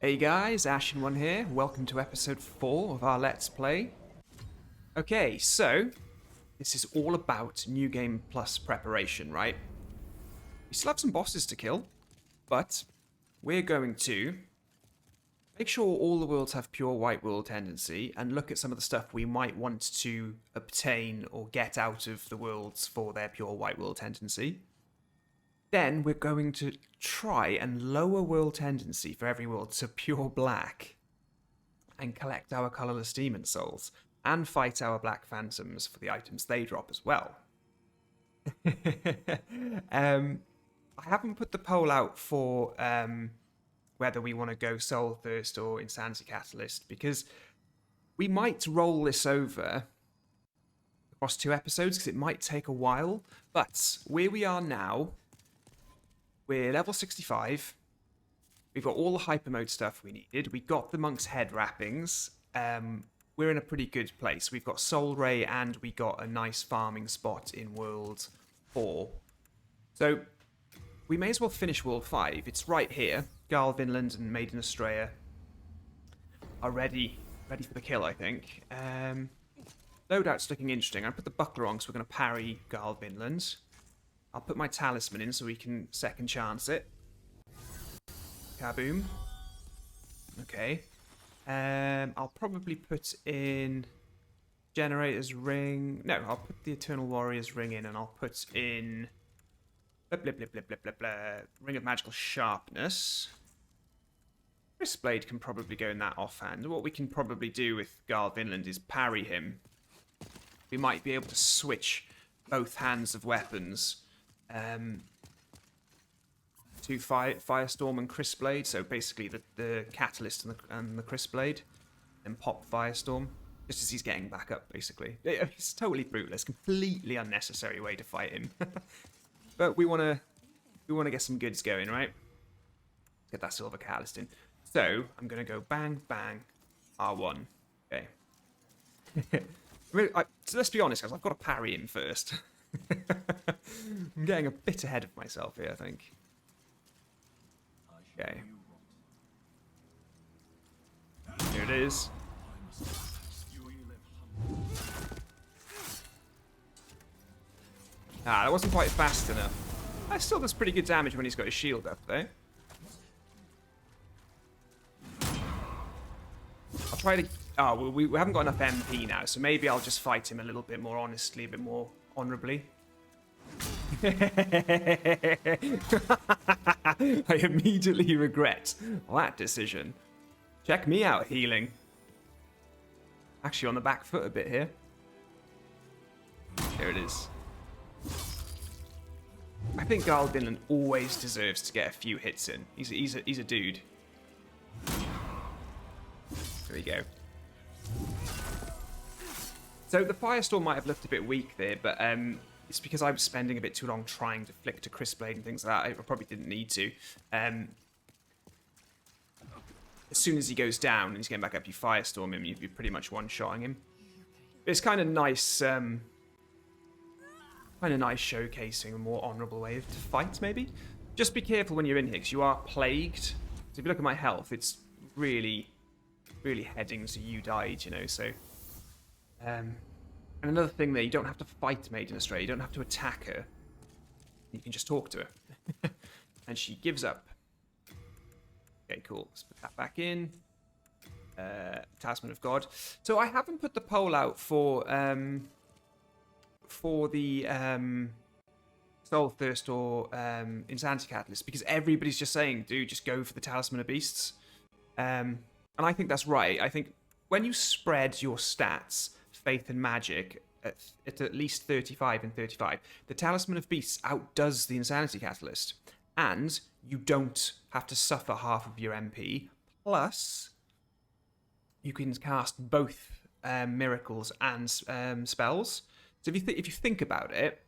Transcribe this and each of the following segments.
Hey guys, Ashen here. Welcome to episode 4 of our Let's Play. Okay, so this is all about New Game Plus preparation, right? We still have some bosses to kill, but we're going to make sure all the worlds have pure white world tendency and look at some of the stuff we might want to obtain or get out of the worlds for their pure white world tendency. Then we're going to try and lower world tendency for every world to pure black and collect our colourless demon souls and fight our black phantoms for the items they drop as well. I haven't put the poll out for whether we want to go Soul Thirst or Insanity Catalyst because we might roll this over across 2 episodes because it might take a while, but where we are now, we're level 65. We've got all the hyper mode stuff we needed. We got the monk's head wrappings. We're in a pretty good place. We've got Soul Ray and we got a nice farming spot in World 4. So we may as well finish World 5. It's right here. Garl Vinland and Maiden Estrella are ready for the kill, I think. Loadout's looking interesting. I put the buckler on because we're going to parry Garl Vinland. I'll put my Talisman in so we can second chance it. Kaboom. Okay. I'll probably put in Generator's Ring. No, I'll put the Eternal Warrior's Ring in and I'll put in Ring of Magical Sharpness. Wristblade can probably go in that offhand. What we can probably do with Garl Vinland is parry him. We might be able to switch both hands of weapons to Firestorm and Crispblade, so basically the Catalyst and the Crispblade, and pop Firestorm, just as he's getting back up, basically. It's totally brutal, it's a completely unnecessary way to fight him. But we want to get some goods going, right? Let's get that Silver Catalyst in. So, I'm going to go bang, bang, R1. Okay. So let's be honest, guys, I've got to parry him first. I'm getting a bit ahead of myself here, I think. Okay. Here it is. Ah, that wasn't quite fast enough. That still does pretty good damage when he's got his shield up, though. I'll try to... Oh, well, we haven't got enough MP now, so maybe I'll just fight him a little bit more honestly, a bit more honourably. I immediately regret that decision. Check me out, healing. Actually on the back foot a bit here. There it is. I think Garl Vinland always deserves to get a few hits in. He's a dude. There we go. So the Firestorm might have looked a bit weak there, but it's because I was spending a bit too long trying to flick to Crispblade and things like that. I probably didn't need to. As soon as he goes down and he's getting back up, you Firestorm him, you'd be pretty much one-shotting him. It's kind of nice, showcasing a more honourable way to fight, maybe. Just be careful when you're in here, because you are plagued. So if you look at my health, it's really, really heading to you died, you know, so... And another thing there, you don't have to fight Maiden Estrella, you don't have to attack her. You can just talk to her. And she gives up. Okay, cool. Let's put that back in. Talisman of God. So I haven't put the poll out for the Soul Thirst or Insanity Catalyst because everybody's just saying, dude, just go for the Talisman of Beasts. And I think that's right. I think when you spread your stats, Faith and Magic, at least 35 and 35, the Talisman of Beasts outdoes the Insanity Catalyst. And you don't have to suffer half of your MP. Plus, you can cast both miracles and spells. So if you think about it,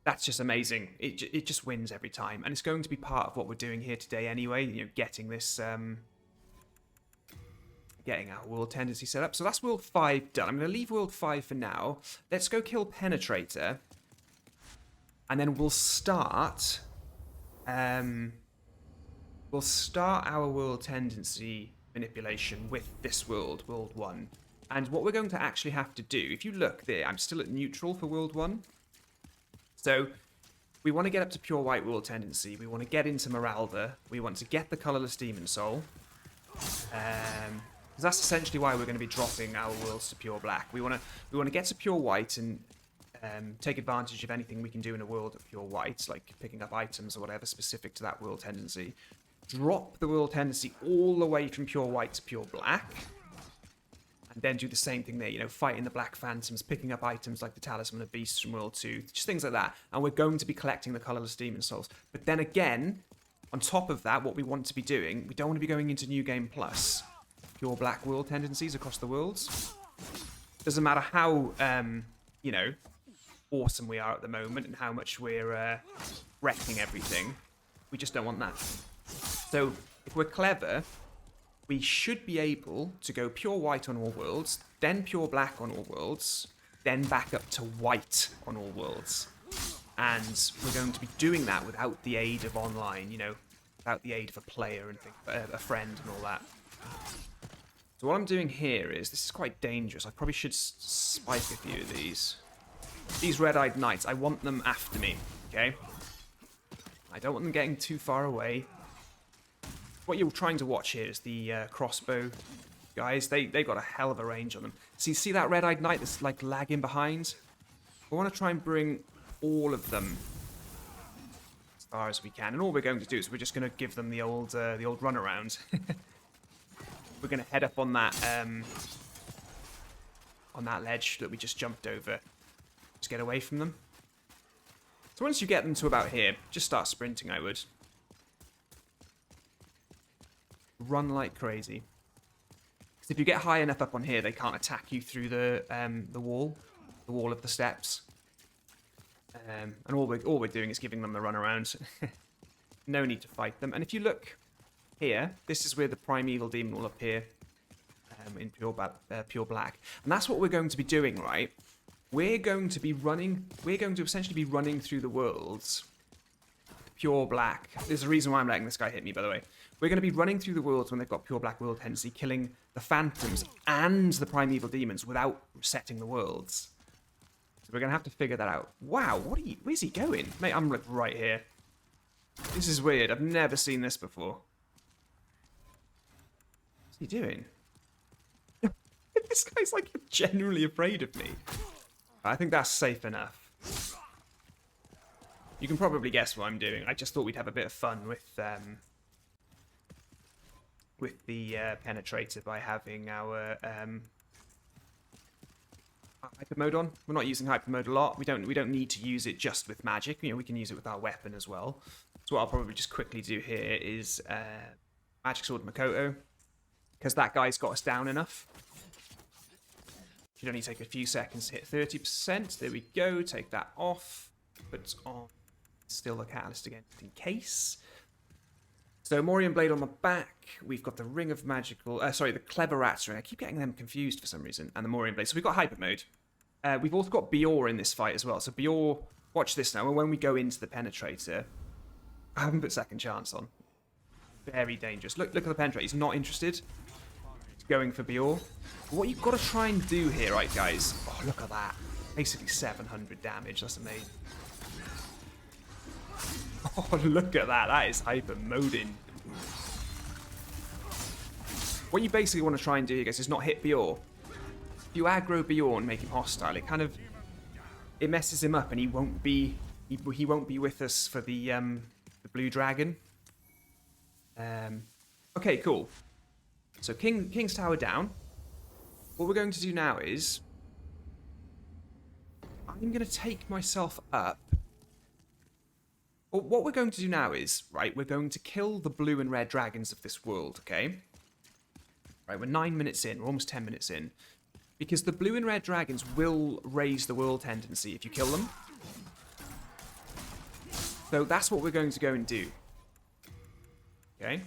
that's just amazing. It just wins every time. And it's going to be part of what we're doing here today anyway, you know, getting this... getting our world tendency set up. So that's world 5 done. I'm going to leave world 5 for now. Let's go kill Penetrator. And then we'll start... We'll start our world tendency manipulation with this world, World 1. And what we're going to actually have to do, if you look there, I'm still at neutral for World 1. So we want to get up to pure white world tendency. We want to get into Miralda. We want to get the colourless demon soul. Because that's essentially why we're going to be dropping our worlds to pure black. We want to get to pure white and take advantage of anything we can do in a world of pure white, like picking up items or whatever specific to that world tendency. Drop the world tendency all the way from pure white to pure black. And then do the same thing there, you know, fighting the black phantoms, picking up items like the Talisman of Beasts from World 2, just things like that. And we're going to be collecting the colourless demon souls. But then again, on top of that, what we want to be doing, we don't want to be going into New Game Plus. Pure black world tendencies across the worlds. Doesn't matter how, you know, awesome we are at the moment and how much we're wrecking everything. We just don't want that. So, if we're clever, we should be able to go pure white on all worlds, then pure black on all worlds, then back up to white on all worlds. And we're going to be doing that without the aid of online, you know, without the aid of a player and a friend and all that. So what I'm doing here is, this is quite dangerous. I probably should spike a few of these. These red-eyed knights, I want them after me, okay? I don't want them getting too far away. What you're trying to watch here is the crossbow guys. They've got a hell of a range on them. See that red-eyed knight that's like lagging behind? We want to try and bring all of them as far as we can. And all we're going to do is we're just going to give them the old runaround. We're going to head up on that ledge that we just jumped over. Just get away from them. So once you get them to about here, just start sprinting, I would. Run like crazy. Because if you get high enough up on here, they can't attack you through the wall of the steps. And all we're doing is giving them the runaround. No need to fight them. And if you look here, this is where the primeval demon will appear in pure black. And that's what we're going to be doing, right? We're going to essentially be running through the worlds pure black. There's a reason why I'm letting this guy hit me, by the way. We're going to be running through the worlds when they've got pure black world tendency, killing the phantoms and the primeval demons without resetting the worlds. So we're going to have to figure that out. Wow, where's he going? Mate, I'm right here. This is weird. I've never seen this before. What's he doing? This guy's like genuinely afraid of me. I think that's safe enough. You can probably guess what I'm doing. I just thought we'd have a bit of fun with the Penetrator by having our hyper mode on. We're not using hyper mode a lot. We don't need to use it just with magic. You know, we can use it with our weapon as well. So what I'll probably just quickly do here is Magic Sword Makoto, because that guy's got us down enough. Should only take a few seconds to hit 30%. There we go. Take that off. Put on still the catalyst again, in case. So Morian Blade on the back. We've got the Ring of Magical... the Clever Rats Ring. I keep getting them confused for some reason. And the Morian Blade. So we've got Hyper Mode. We've also got Bior in this fight as well. So Bior... Watch this now. When we go into the Penetrator... I haven't put Second Chance on. Very dangerous. Look at the Penetrator. He's not interested. He's going for Bior. What you've got to try and do here, right, guys? Oh, look at that. Basically 700 damage. That's amazing. Oh, look at that. That is hyper moding. What you basically want to try and do here, guys, is not hit Bior. If you aggro Bior and make him hostile, it messes him up, and he won't be with us for the blue dragon. Okay, cool. So King's Tower down. What we're going to do now is I'm going to take myself up. Well, what we're going to do now is, right, we're going to kill the blue and red dragons of this world, okay? Right, we're 9 minutes in, we're almost 10 minutes in. Because the blue and red dragons will raise the world tendency if you kill them. So that's what we're going to go and do. Okay?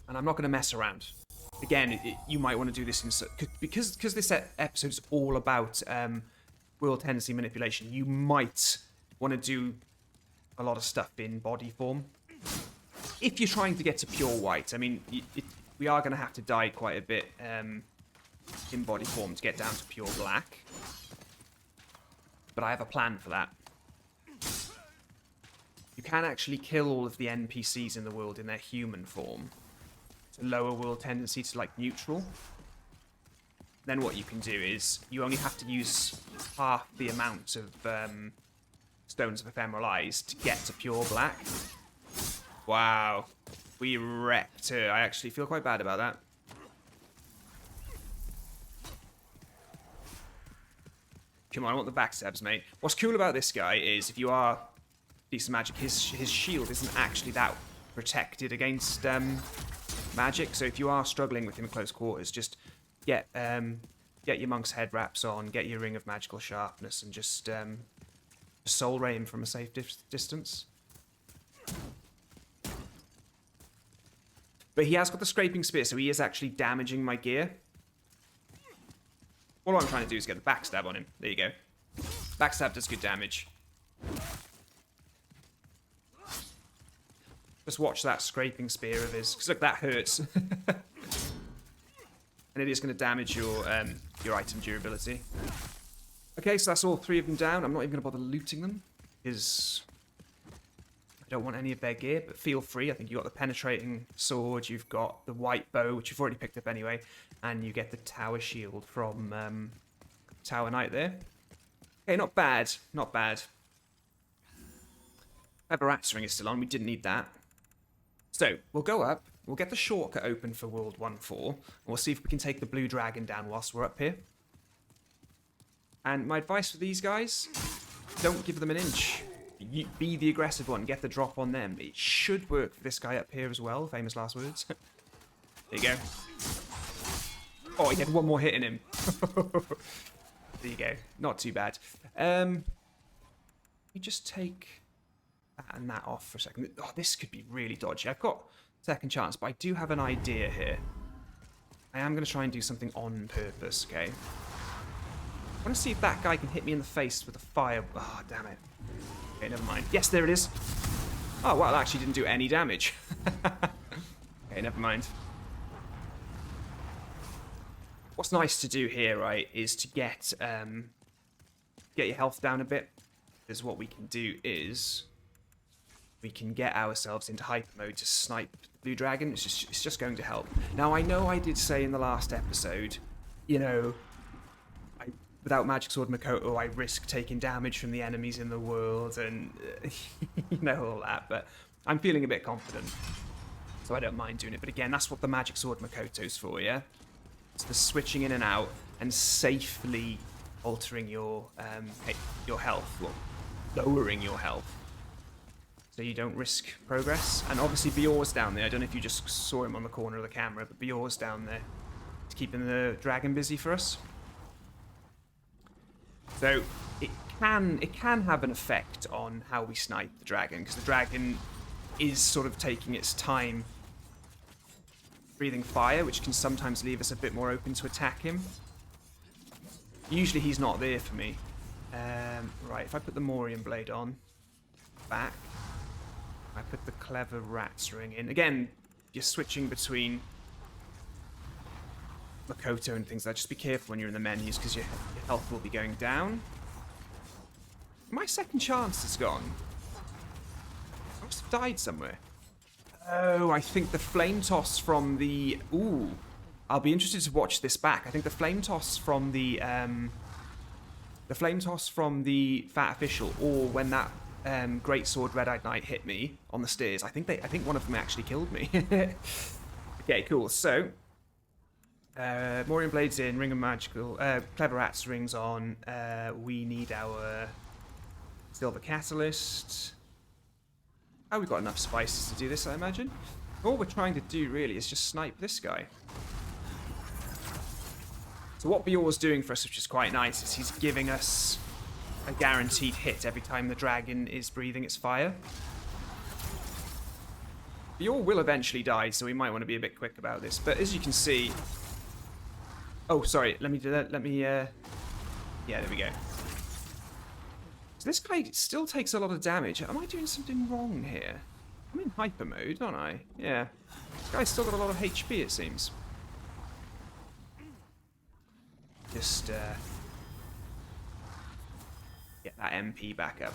And I'm not going to mess around. Again, you might want to do this in... Because this episode is all about... world tendency manipulation, you might want to do a lot of stuff in body form. if you're trying to get to pure white. I mean, we are going to have to die quite a bit in body form to get down to pure black. But I have a plan for that. You can actually kill all of the NPCs in the world in their human form to lower world tendency to like neutral. Then what you can do is you only have to use half the amount of Stones of Ephemeral Eyes to get to pure black. Wow. We wrecked her. I actually feel quite bad about that. Come on, I want the backstabs, mate. What's cool about this guy is if you are decent magic, his shield isn't actually that protected against magic. So if you are struggling with him in close quarters, just get your monk's head wraps on, get your ring of magical sharpness, and just soul ray him from a safe distance. But he has got the scraping spear, so he is actually damaging my gear. All I'm trying to do is get the backstab on him. There you go. Backstab does good damage. Just watch that scraping spear of his, because look, that hurts. And it is going to damage your item durability. Okay, so that's all 3 of them down. I'm not even going to bother looting them, because I don't want any of their gear, but feel free. I think you've got the penetrating sword, you've got the white bow, which you've already picked up anyway, and you get the tower shield from Tower Knight there. Okay, not bad, not bad. Rat ring is still on, we didn't need that. So, we'll go up, we'll get the shortcut open for World 1-4, and we'll see if we can take the blue dragon down whilst we're up here. And my advice for these guys, don't give them an inch. Be the aggressive one, get the drop on them. It should work for this guy up here as well, famous last words. There you go. Oh, he had one more hit in him. There you go, not too bad. You just take that and that off for a second. Oh, this could be really dodgy. I've got second chance, but I do have an idea here. I am going to try and do something on purpose, okay? I want to see if that guy can hit me in the face with a fire. Oh, damn it. Okay, never mind. Yes, there it is. Oh, well, it actually didn't do any damage. Okay, never mind. What's nice to do here, right, is to get your health down a bit. Because what we can do is we can get ourselves into hyper mode to snipe the blue dragon. It's just going to help. Now, I know I did say in the last episode, you know, without Magic Sword Makoto, I risk taking damage from the enemies in the world and, you know, all that. But I'm feeling a bit confident, so I don't mind doing it. But again, that's what the Magic Sword Makoto's for, yeah? It's the switching in and out and safely altering your health, or lowering your health, so you don't risk progress. And obviously Bior's down there. I don't know if you just saw him on the corner of the camera, but Bior's down there. It's keeping the dragon busy for us. So it can have an effect on how we snipe the dragon, because the dragon is sort of taking its time breathing fire, which can sometimes leave us a bit more open to attack him. Usually he's not there for me. Right, if I put the Morian blade on, back, I put the clever rat's ring in. Again, you're switching between Makoto and things like that. Just be careful when you're in the menus, because your health will be going down. My second chance is gone. I must have died somewhere. Oh, I think the flame toss from the... Ooh, I'll be interested to watch this back. I think the flame toss from the Fat Official, or when that Great Sword Red-Eyed Knight hit me on the stairs, I think one of them actually killed me. Okay, cool. So, Morian Blades in, Ring of Magical, Clever Rat's rings on. We need our Silver Catalyst. Oh, we've got enough spices to do this, I imagine. All we're trying to do, really, is just snipe this guy. So what Bior's doing for us, which is quite nice, is he's giving us a guaranteed hit every time the dragon is breathing its fire. Bior will eventually die, so we might want to be a bit quick about this. But as you can see... Oh, sorry, let me do that. Yeah, there we go. So this guy still takes a lot of damage. Am I doing something wrong here? I'm in hyper mode, aren't I? Yeah. This guy's still got a lot of HP, it seems. Just, get that MP back up.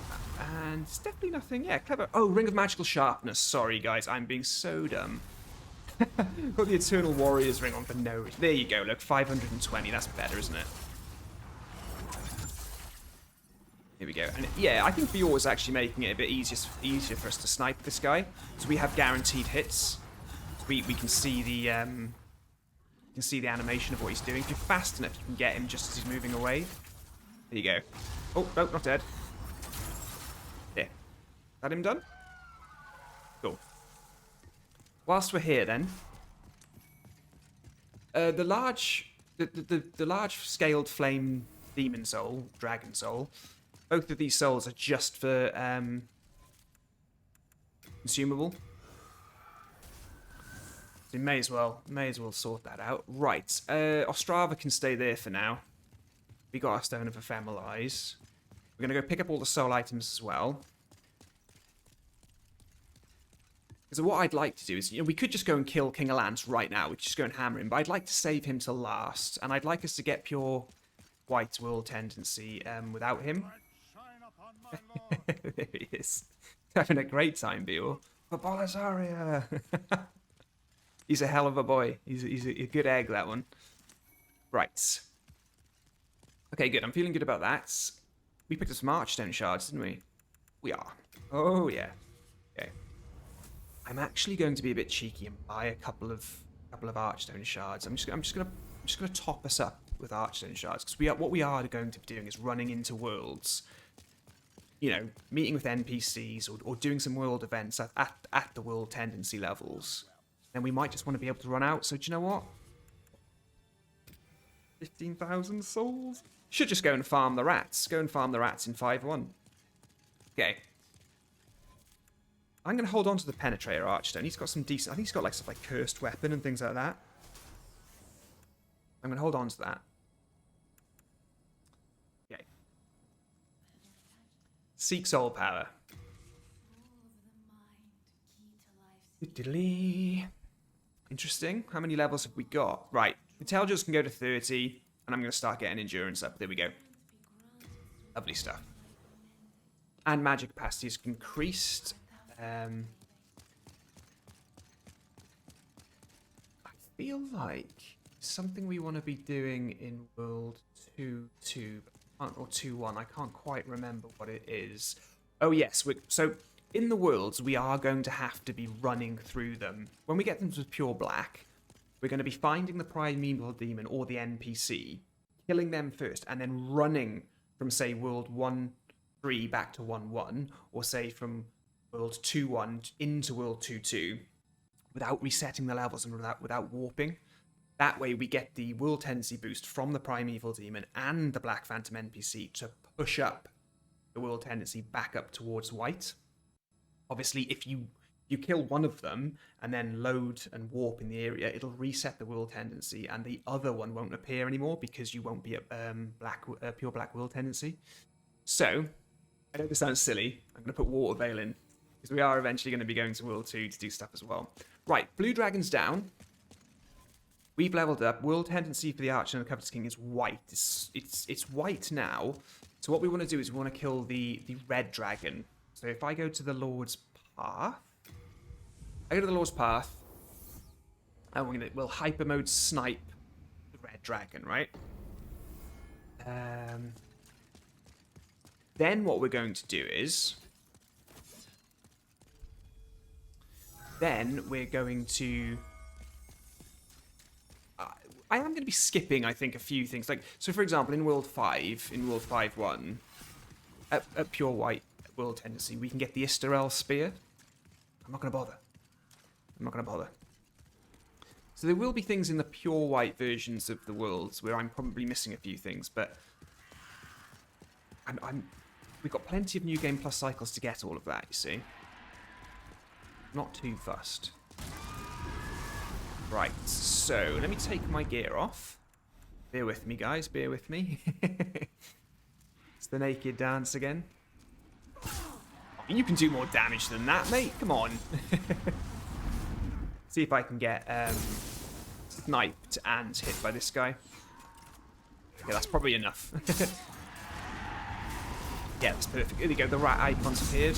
And it's definitely nothing, yeah, clever. Oh, Ring of Magical Sharpness. Sorry, guys, I'm being so dumb. Got the Eternal Warriors ring on for no reason. There you go, look, 520. That's better, isn't it? Here we go. And yeah, I think VR is actually making it a bit easier for us to snipe this guy. So we have guaranteed hits. We can see the animation of what he's doing. If you're fast enough, you can get him just as he's moving away. There you go. Oh, no, not dead. There. That him done? Cool. Whilst we're here, then, the large scaled flame demon soul, dragon soul, both of these souls are just for consumable. So we may as well sort that out. Right, Ostrava can stay there for now. We got our Stone of Ephemeral Eyes. We're gonna go pick up all the soul items as well. So what I'd like to do is, we could just go and kill King Allant right now. We could just go and hammer him, but I'd like to save him till last, and I'd like us to get pure white world tendency without him. There he is. Having a great time, Bior. For Boletaria! He's a hell of a boy. He's a good egg, that one. Right. Okay, good. I'm feeling good about that. We picked up some Archstone shards, didn't we? We are. Oh, yeah. Okay. I'm actually going to be a bit cheeky and buy a couple of Archstone shards. I'm just gonna top us up with Archstone shards, because what we are going to be doing is running into worlds. Meeting with NPCs or doing some world events at the world tendency levels. Then we might just want to be able to run out. So do you know what? 15,000 souls? Should just go and farm the rats. Go and farm the rats in 5-1. Okay. I'm going to hold on to the Penetrator Archstone. He's got some decent... I think he's got stuff like Cursed Weapon and things like that. I'm going to hold on to that. Okay. Seek Soul Power. Interesting. How many levels have we got? Right. Intelligence can go to 30, and I'm going to start getting endurance up. There we go. Lovely stuff. And magic capacity is increased. I feel like something we want to be doing in World 2.2 or 2.1. I can't quite remember what it is. Oh, yes. So in the worlds, we are going to have to be running through them. When we get them to pure black, we're going to be finding the primeval demon or the NPC, killing them first, and then running from, say, World 1.3 back to 1.1, or say from World 2.1 into World 2.2, without resetting the levels and without warping. That way we get the world tendency boost from the primeval demon and the Black Phantom NPC to push up the world tendency back up towards white. Obviously, if you kill one of them and then load and warp in the area, it'll reset the world tendency, and the other one won't appear anymore because you won't be at pure black world tendency. So, I know this sounds silly. I'm going to put Water Veil in, because we are eventually going to be going to World 2 to do stuff as well. Right, Blue Dragon's down. We've leveled up. World tendency for the Archer and the Covetous King is white. It's white now. So what we want to do is we want to kill the Red Dragon. So if I go to the Lord's Path, and we'll hyper mode snipe the Red Dragon, right? Then what we're going to do is, we're going to... I am going to be skipping, I think, a few things. So for example, in World 5, in World 5.1, at pure white world tendency, we can get the Istarel Spear. I'm not going to bother. So there will be things in the pure white versions of the worlds where I'm probably missing a few things, but we've got plenty of New Game Plus cycles to get all of that, you see. Not too fussed. Right, so let me take my gear off. Bear with me, guys, bear with me. It's the naked dance again. You can do more damage than that, mate. Come on. See if I can get sniped and hit by this guy. Okay, that's probably enough. Yeah, that's perfect. There you go. The rat icon's appeared.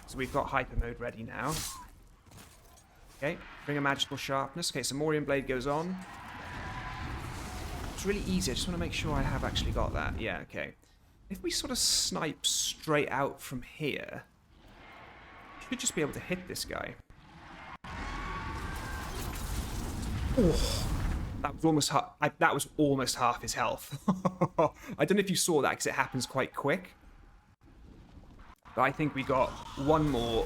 So we've got hyper mode ready now. Okay, bring a magical sharpness. Okay, so Morian Blade goes on. It's really easy. I just want to make sure I have actually got that. Yeah, okay. If we sort of snipe straight out from here, we should just be able to hit this guy. Oh, that was almost half his health. I don't know if you saw that because it happens quite quick. But I think we got one more.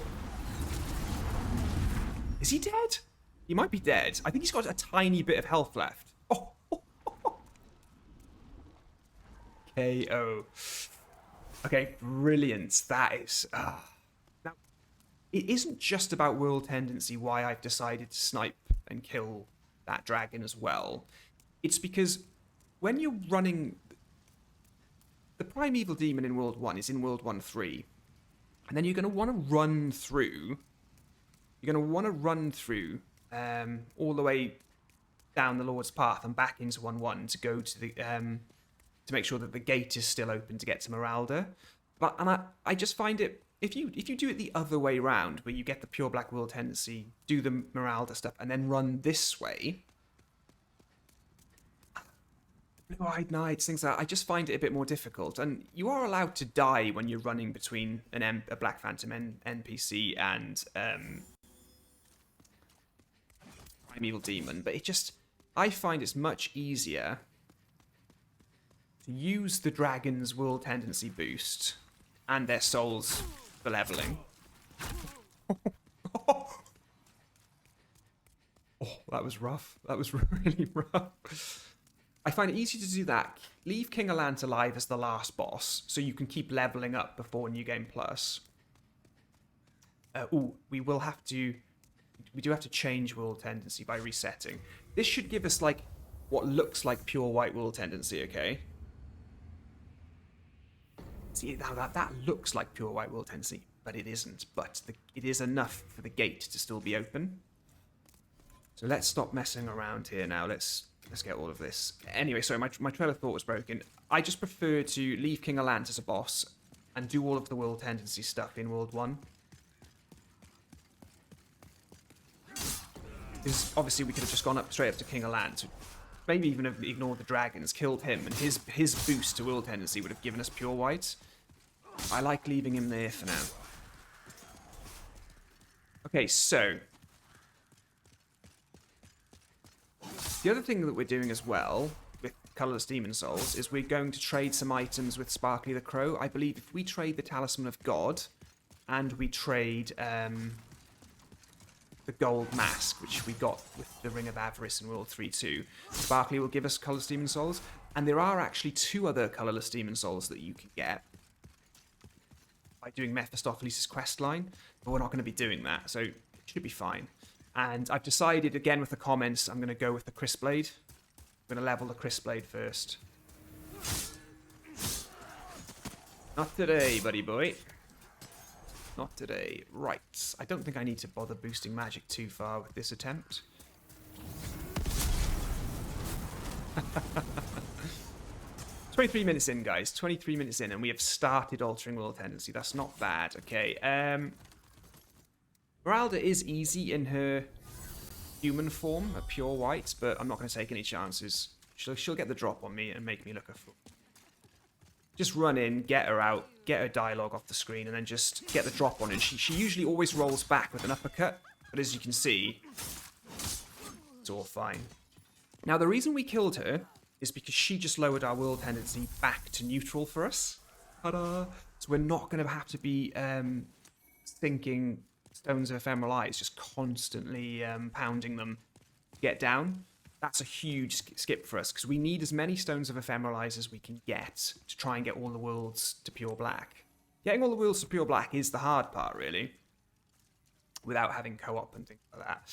Is he dead? He might be dead. I think he's got a tiny bit of health left. Oh. KO. Okay, brilliant. That is... Now, it isn't just about world tendency why I've decided to snipe and kill that dragon as well. It's because when you're running... The primeval demon in World 1 is in World 1-3. And then you're going to want to run through... You're going to want to run through all the way down the Lord's Path and back into 1-1 to go to the... to make sure that the gate is still open to get to Miralda. And I just find it... If you do it the other way round, where you get the pure black world tendency, do the Miralda stuff, and then run this way... Blue-eyed Knights, things like that, I just find it a bit more difficult. And you are allowed to die when you're running between a Black Phantom NPC and Primeval Demon, but it just... I find it's much easier to use the dragon's world tendency boost and their souls for leveling. Oh, that was rough. That was really rough. I find it easy to do that. Leave King Allant alive as the last boss, so you can keep leveling up before New Game Plus. We will have to... We do have to change world tendency by resetting. This should give us, like, what looks like pure white world tendency, okay? See, now that looks like pure white world tendency, but it isn't. But it is enough for the gate to still be open. So let's stop messing around here now. Let's get all of this. Anyway, sorry, my trail of thought was broken. I just prefer to leave King Allant as a boss and do all of the world tendency stuff in World 1. Because obviously we could have just gone straight up to King Allant, maybe even have ignored the dragons, killed him, and his boost to world tendency would have given us pure white. I like leaving him there for now. Okay, so... The other thing that we're doing as well, with Colourless Demon Souls, is we're going to trade some items with Sparkly the Crow. I believe if we trade the Talisman of God, and we trade the Gold Mask, which we got with the Ring of Avarice in World 3-2, Sparkly will give us Colourless Demon Souls. And there are actually 2 other Colourless Demon Souls that you can get by doing Mephistopheles' questline, but we're not going to be doing that, so it should be fine. And I've decided, again with the comments, I'm going to go with the Crisp Blade. I'm going to level the Crisp Blade first. Not today, buddy boy. Not today. Right. I don't think I need to bother boosting magic too far with this attempt. 23 minutes in, guys. 23 minutes in, and we have started altering world tendency. That's not bad. Okay. Miralda is easy in her human form, a pure white, but I'm not going to take any chances. She'll get the drop on me and make me look a fool. Just run in, get her out, get her dialogue off the screen, and then just get the drop on her. She usually always rolls back with an uppercut, but as you can see, it's all fine. Now, the reason we killed her is because she just lowered our world tendency back to neutral for us. Ta-da! So we're not going to have to be thinking Stones of Ephemeral Eyes, just constantly pounding them to get down. That's a huge skip for us, because we need as many Stones of Ephemeral Eyes as we can get to try and get all the worlds to pure black. Getting all the worlds to pure black is the hard part, really, without having co-op and things like that.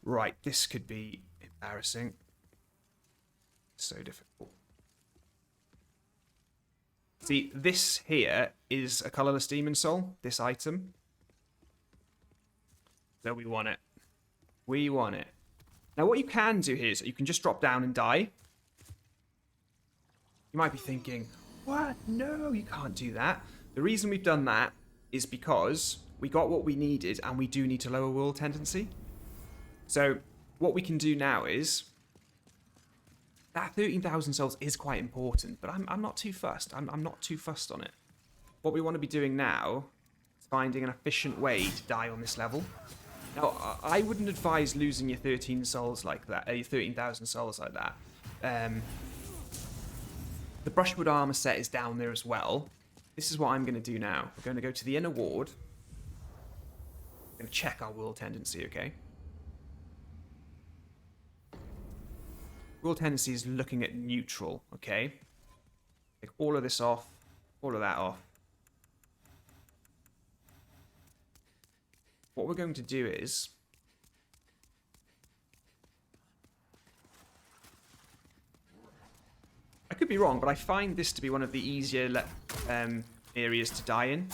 Right, this could be embarrassing. So difficult. See, this here is a colourless demon soul, this item. So we want it. We want it. Now what you can do here is you can just drop down and die. You might be thinking, what? No, you can't do that. The reason we've done that is because we got what we needed and we do need to lower world tendency. So what we can do now is, that 13,000 souls is quite important, but I'm not too fussed. I'm not too fussed on it. What we want to be doing now is finding an efficient way to die on this level. Now, I wouldn't advise losing your 13 souls like that, your 13,000 souls like that. The brushwood armor set is down there as well. This is what I'm going to do now. We're going to go to the inner ward. We're going to check our world tendency, okay? World tendency is looking at neutral, okay? Take all of this off, all of that off. What we're going to do is, I could be wrong, but I find this to be one of the easier areas to die in.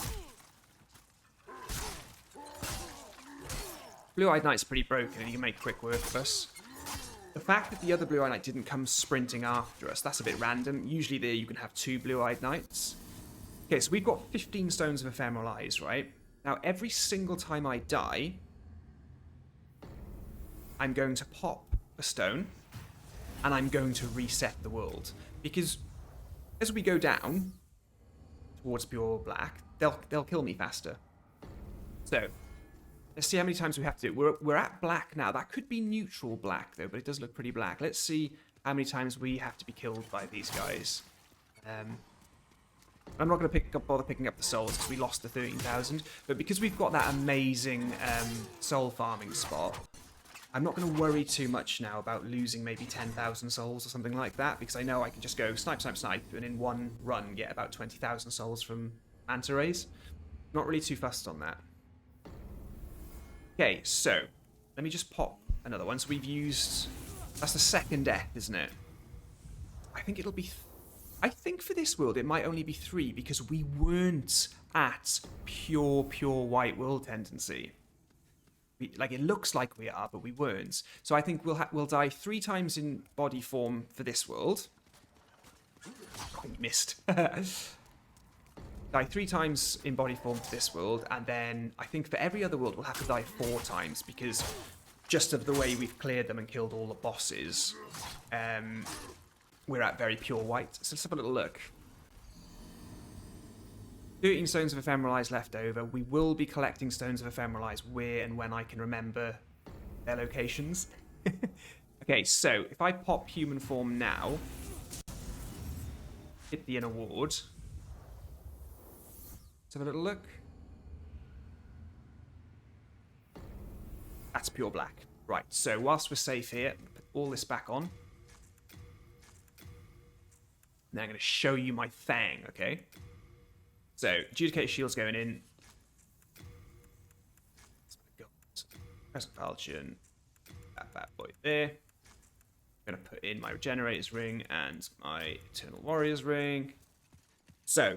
Blue-Eyed Knight's pretty broken and you can make quick work of us. The fact that the other Blue-Eyed Knight didn't come sprinting after us, that's a bit random. Usually there you can have 2 Blue-Eyed Knights. Okay, so we've got 15 stones of ephemeral eyes, right? Now, every single time I die, I'm going to pop a stone, and I'm going to reset the world. Because as we go down towards pure black, they'll kill me faster. So, let's see how many times we have to do it. We're at black now. That could be neutral black, though, but it does look pretty black. Let's see how many times we have to be killed by these guys. I'm not going to bother picking up the souls because we lost the 13,000. But because we've got that amazing soul farming spot, I'm not going to worry too much now about losing maybe 10,000 souls or something like that, because I know I can just go snipe, snipe, snipe, and in one run get about 20,000 souls from manta rays. Not really too fussed on that. Okay, so let me just pop another one. So we've used, that's the second death, isn't it? I think it'll be, I think for this world it might only be 3 because we weren't at pure white world tendency. Like, it looks like we are, but we weren't. So I think we'll die 3 times in body form for this world. Oh, we missed. Die 3 times in body form for this world, and then I think for every other world we'll have to die 4 times because just of the way we've cleared them and killed all the bosses, we're at very pure white. So let's have a little look. 13 stones of ephemeral eyes left over. We will be collecting stones of ephemeral eyes where and when I can remember their locations. Okay, so if I pop human form now, hit the inner ward. Let's have a little look. That's pure black. Right, so whilst we're safe here, put all this back on. Now I'm going to show you my thang, okay? So, Adjudicator Shield's going in. Present Falchion. That bad boy there. I'm going to put in my Regenerator's Ring and my Eternal Warrior's Ring. So,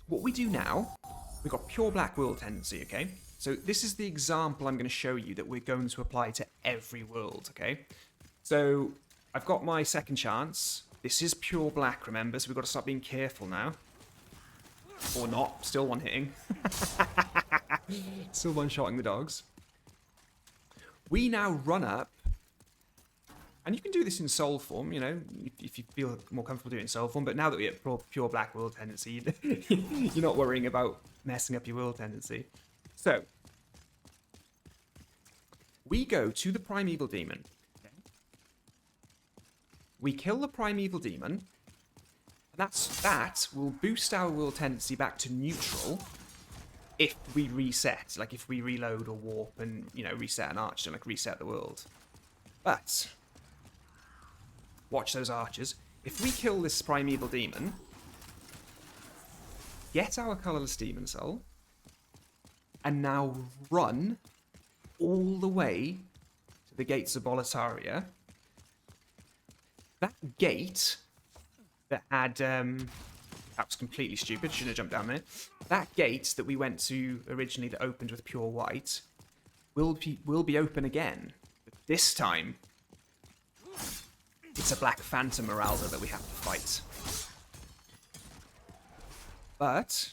what we do now, we've got pure black world tendency, okay? So this is the example I'm going to show you that we're going to apply to every world, okay? So I've got my second chance. This is pure black, remember, so we've got to start being careful now. Or not, still one hitting. Still one-shotting the dogs. We now run up, and you can do this in soul form, you know, if you feel more comfortable doing soul form, but now that we're at pure black world tendency, you're not worrying about messing up your world tendency. So, we go to the Primeval Demon. Okay. We kill the Primeval Demon, and that will boost our world tendency back to neutral if we reset, like if we reload or warp and, you know, reset an archer, like reset the world. But, watch those archers. If we kill this Primeval Demon, get our colourless demon soul, and now run all the way to the gates of Boletaria. That gate that had That was completely stupid. Shouldn't have jumped down there. That gate that we went to originally that opened with pure white will be open again. But this time, it's a Black Phantom Miralda that we have to fight. But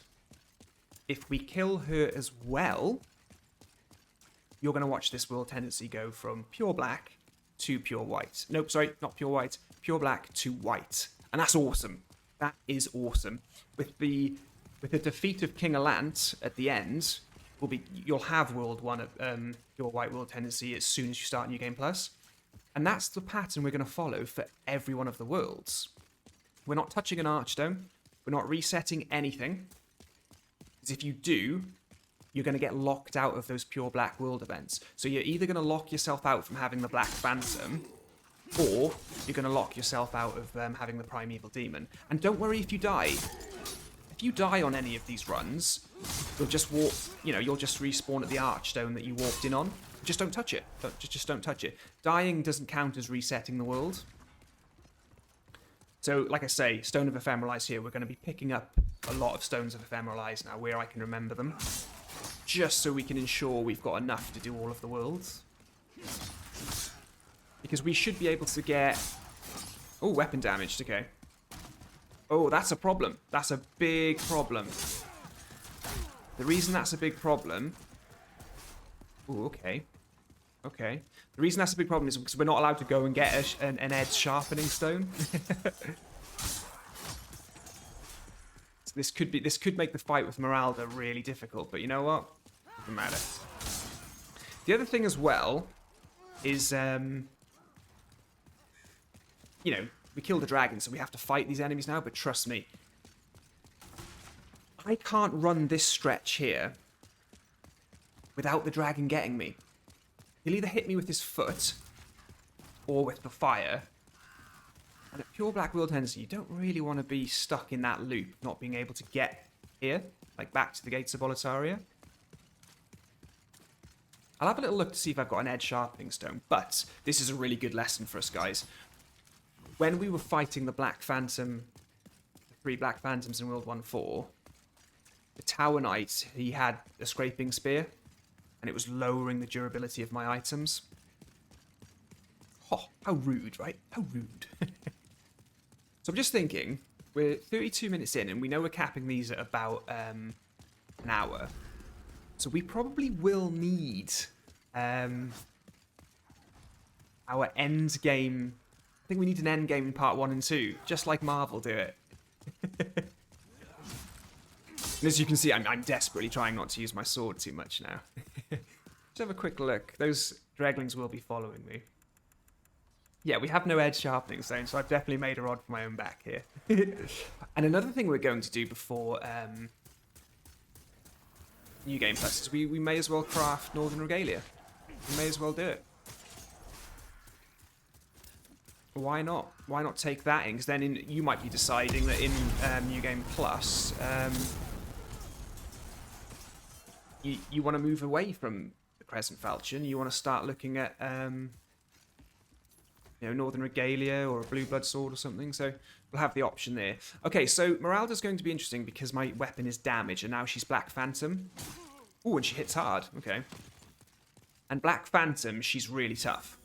if we kill her as well, you're going to watch this world tendency go from pure black to pure white. Nope, sorry, not pure white. Pure black to white. And that's awesome. That is awesome. With the defeat of King Allant at the end, you'll have World 1 pure white world tendency as soon as you start New Game Plus. And that's the pattern we're going to follow for every one of the worlds. We're not touching an Archstone. We're not resetting anything. Because if you do, you're going to get locked out of those pure black world events. So you're either going to lock yourself out from having the Black Phantom, or you're going to lock yourself out of having the Primeval Demon. And don't worry if you die. If you die on any of these runs, you'll just you'll just respawn at the Archstone that you walked in on. Just don't touch it. Just don't touch it. Dying doesn't count as resetting the world. So, like I say, Stone of Ephemeralize here, we're going to be picking up a lot of Stones of Ephemeralize now, where I can remember them. Just so we can ensure we've got enough to do all of the worlds. Because we should be able to get... Oh, weapon damaged, okay. Oh, that's a problem. That's a big problem. The reason that's a big problem... Oh, okay. Okay. The reason that's a big problem is because we're not allowed to go and get an edge sharpening stone. This could make the fight with Miralda really difficult, but you know what? Doesn't matter. The other thing as well is, we killed the dragon, so we have to fight these enemies now, but trust me, I can't run this stretch here without the dragon getting me. He'll either hit me with his foot or with the fire. And at Pure Black World Tendency, you don't really want to be stuck in that loop, not being able to get here, like back to the gates of Boletaria. I'll have a little look to see if I've got an edge sharpening stone, but this is a really good lesson for us, guys. When we were fighting the Black Phantom, the 3 Black Phantoms in World 1-4, the Tower Knight, he had a scraping spear, and it was lowering the durability of my items. Oh, how rude, right? How rude. So I'm just thinking, we're 32 minutes in, and we know we're capping these at about an hour. So we probably will need our end game. I think we need an end game in part 1 and 2, just like Marvel do it. And as you can see, I'm desperately trying not to use my sword too much now. Just have a quick look. Those Dreglings will be following me. Yeah, we have no edge sharpening stone, so I've definitely made a rod for my own back here. And another thing we're going to do before New Game Plus is we may as well craft Northern Regalia. We may as well do it. Why not? Why not take that in? Because then you might be deciding that in New Game Plus, you want to move away from the Crescent Falchion. You want to start looking at Northern Regalia or a Blue Blood Sword or something. So we'll have the option there. Okay, so Miralda's going to be interesting because my weapon is damaged and now she's Black Phantom. Ooh, and she hits hard. Okay. And Black Phantom, she's really tough.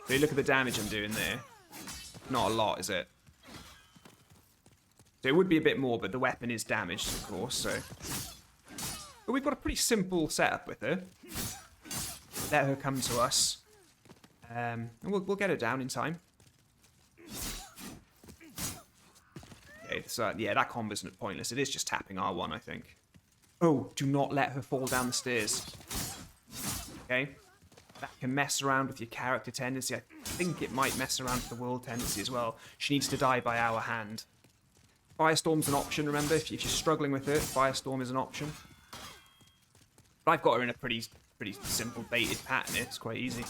So you look at the damage I'm doing there. Not a lot, is it? So it would be a bit more, but the weapon is damaged, of course, so... But we've got a pretty simple setup with her. Let her come to us. And we'll get her down in time. Okay, so yeah, that combo's pointless. It is just tapping R1, I think. Oh, do not let her fall down the stairs. Okay? That can mess around with your character tendency. I think it might mess around with the world tendency as well. She needs to die by our hand. Firestorm's an option, remember? If you're struggling with it, Firestorm is an option. But I've got her in a pretty simple baited pattern here. It's quite easy.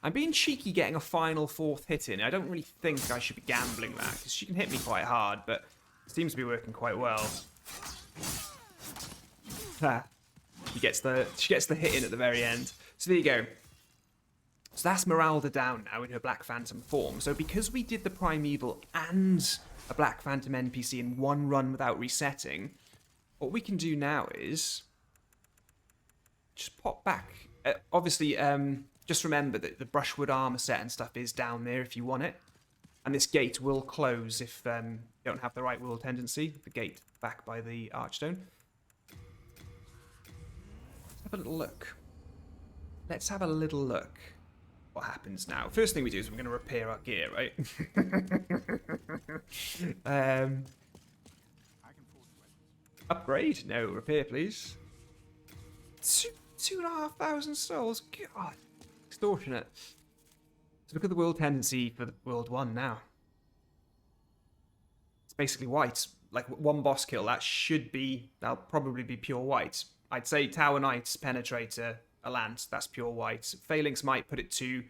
I'm being cheeky getting a final 4th hit in. I don't really think I should be gambling that, because she can hit me quite hard, but it seems to be working quite well. She gets the hit in at the very end. So there you go. So that's Miralda down now in her Black Phantom form. So because we did the Primeval and a Black Phantom NPC in one run without resetting, what we can do now is just pop back. Obviously, just remember that the brushwood armor set and stuff is down there if you want it. And this gate will close if you don't have the right will tendency. The gate back by the archstone. Let's have a little look. Let's have a little look. What happens now? First thing we do is we're going to repair our gear, right? Upgrade? No, repair, please. 2,500 souls. God, extortionate. So look at the world tendency for the world 1 now. It's basically white. Like one boss kill, that'll probably be pure white. I'd say Tower Knights, Penetrator, Allant, that's pure white. Phalanx might put it to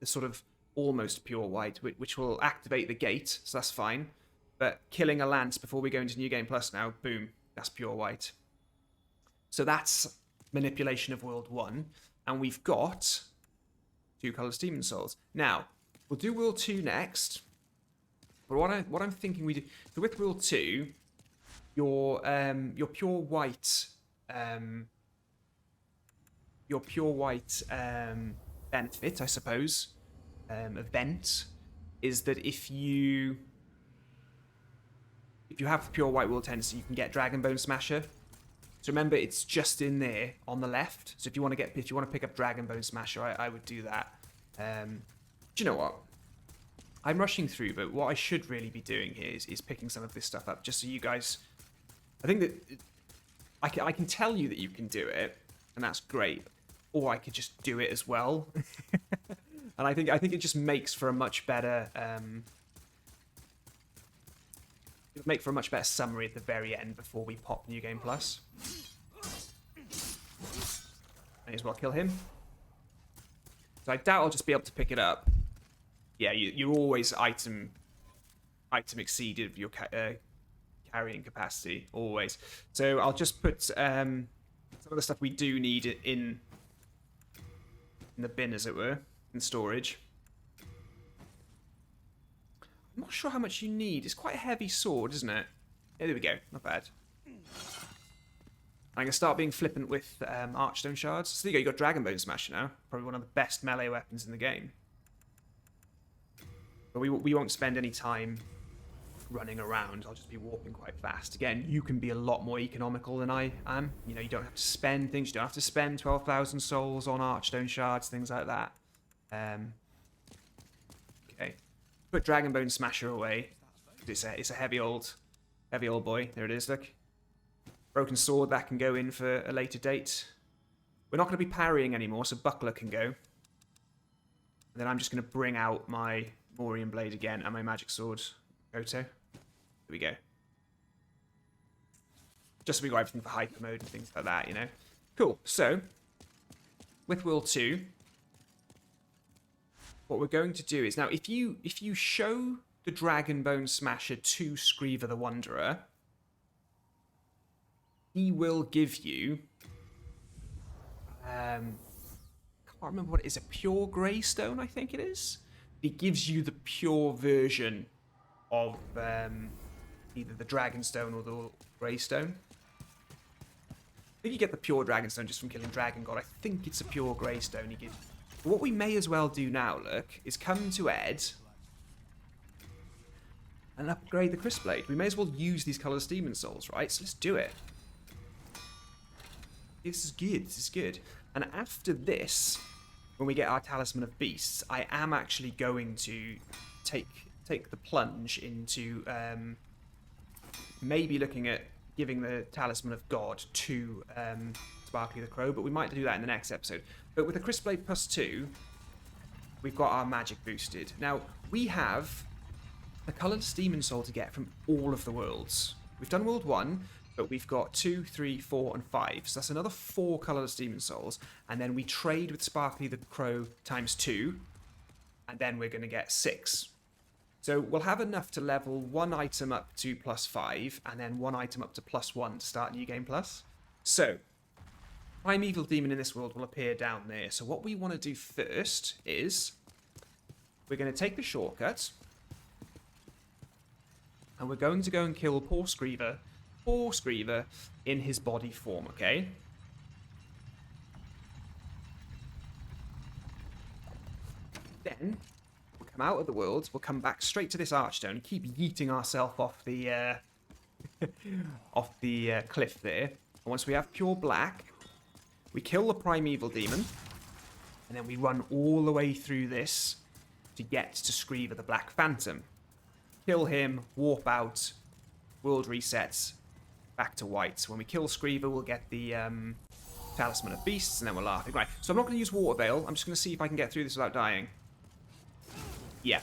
the sort of almost pure white, which will activate the gate, so that's fine. But killing Allant before we go into New Game Plus now, boom, that's pure white. So that's manipulation of World 1, and we've got 2 colourless demon souls. Now, we'll do World 2 next, but what I'm thinking we do, so with World 2, your pure white benefit, I suppose, event, is that if you have the pure white will tendency, you can get Dragonbone Smasher. So remember, it's just in there on the left. So if you want to pick up Dragonbone Smasher, I would do that. Do you know what? I'm rushing through, but what I should really be doing here is picking some of this stuff up, just so you guys. I think that I can tell you that you can do it, and that's great. Or I could just do it as well. And I think it just makes for a much better summary at the very end before we pop New Game Plus. May as well kill him. So I doubt I'll just be able to pick it up. Yeah, you're always item exceeded your carrying capacity, always. So I'll just put some of the stuff we do need in the bin, as it were, in storage. I'm not sure how much you need. It's quite a heavy sword, isn't it? Yeah, there we go. Not bad. I'm going to start being flippant with Archstone Shards. So there you go. You've got Dragonbone Smasher now. Probably one of the best melee weapons in the game. But we won't spend any time running around. I'll just be warping quite fast. Again, you can be a lot more economical than I am. You know, you don't have to spend things. You don't have to spend 12,000 souls on Archstone Shards, things like that. Okay. Put Dragonbone Smasher away. It's a heavy old boy. There it is, look. Broken Sword, that can go in for a later date. We're not going to be parrying anymore, so Buckler can go. And then I'm just going to bring out my Morian Blade again and my Magic Sword, Koto. Here we go. Just so we got everything for hyper mode and things like that, you know. Cool. So, with World 2, what we're going to do is, now if you show the Dragonbone Smasher to Screever the Wanderer, he will give you I can't remember what it is, a pure Greystone, I think it is. He gives you the pure version of either the Dragonstone or the Greystone. I think you get the pure Dragonstone just from killing Dragon God. I think it's a pure Greystone he gives. But what we may as well do now, look, is come to Ed and upgrade the Crisp Blade. We may as well use these colourless demon souls, right? So let's do it. This is good. This is good. And after this, when we get our Talisman of Beasts, I am actually going to take the plunge into maybe looking at giving the Talisman of God to Sparkly the Crow, but we might do that in the next episode. But with the Crisp Blade plus 2, we've got our magic boosted. Now, we have the colourless demon soul to get from all of the worlds. We've done World 1, but we've got 2, 3, 4, and 5. So that's another 4 colourless demon souls. And then we trade with Sparkly the Crow times 2. And then we're going to get 6. So we'll have enough to level 1 item up to +5. And then 1 item up to +1 to start New Game Plus. So, Primeval demon in this world will appear down there. So what we want to do first is we're going to take the shortcut. And we're going to go and kill poor Screever in his body form, okay? Then we'll come out of the world, we'll come back straight to this archstone and keep yeeting ourselves off the cliff there. And once we have pure black, we kill the primeval demon, and then we run all the way through this to get to Screever the Black Phantom. Kill him, warp out, world resets, back to white. When we kill Screever, we'll get the Talisman of Beasts, and then we're laughing. Right, so I'm not going to use Water Veil. I'm just going to see if I can get through this without dying. Yeah.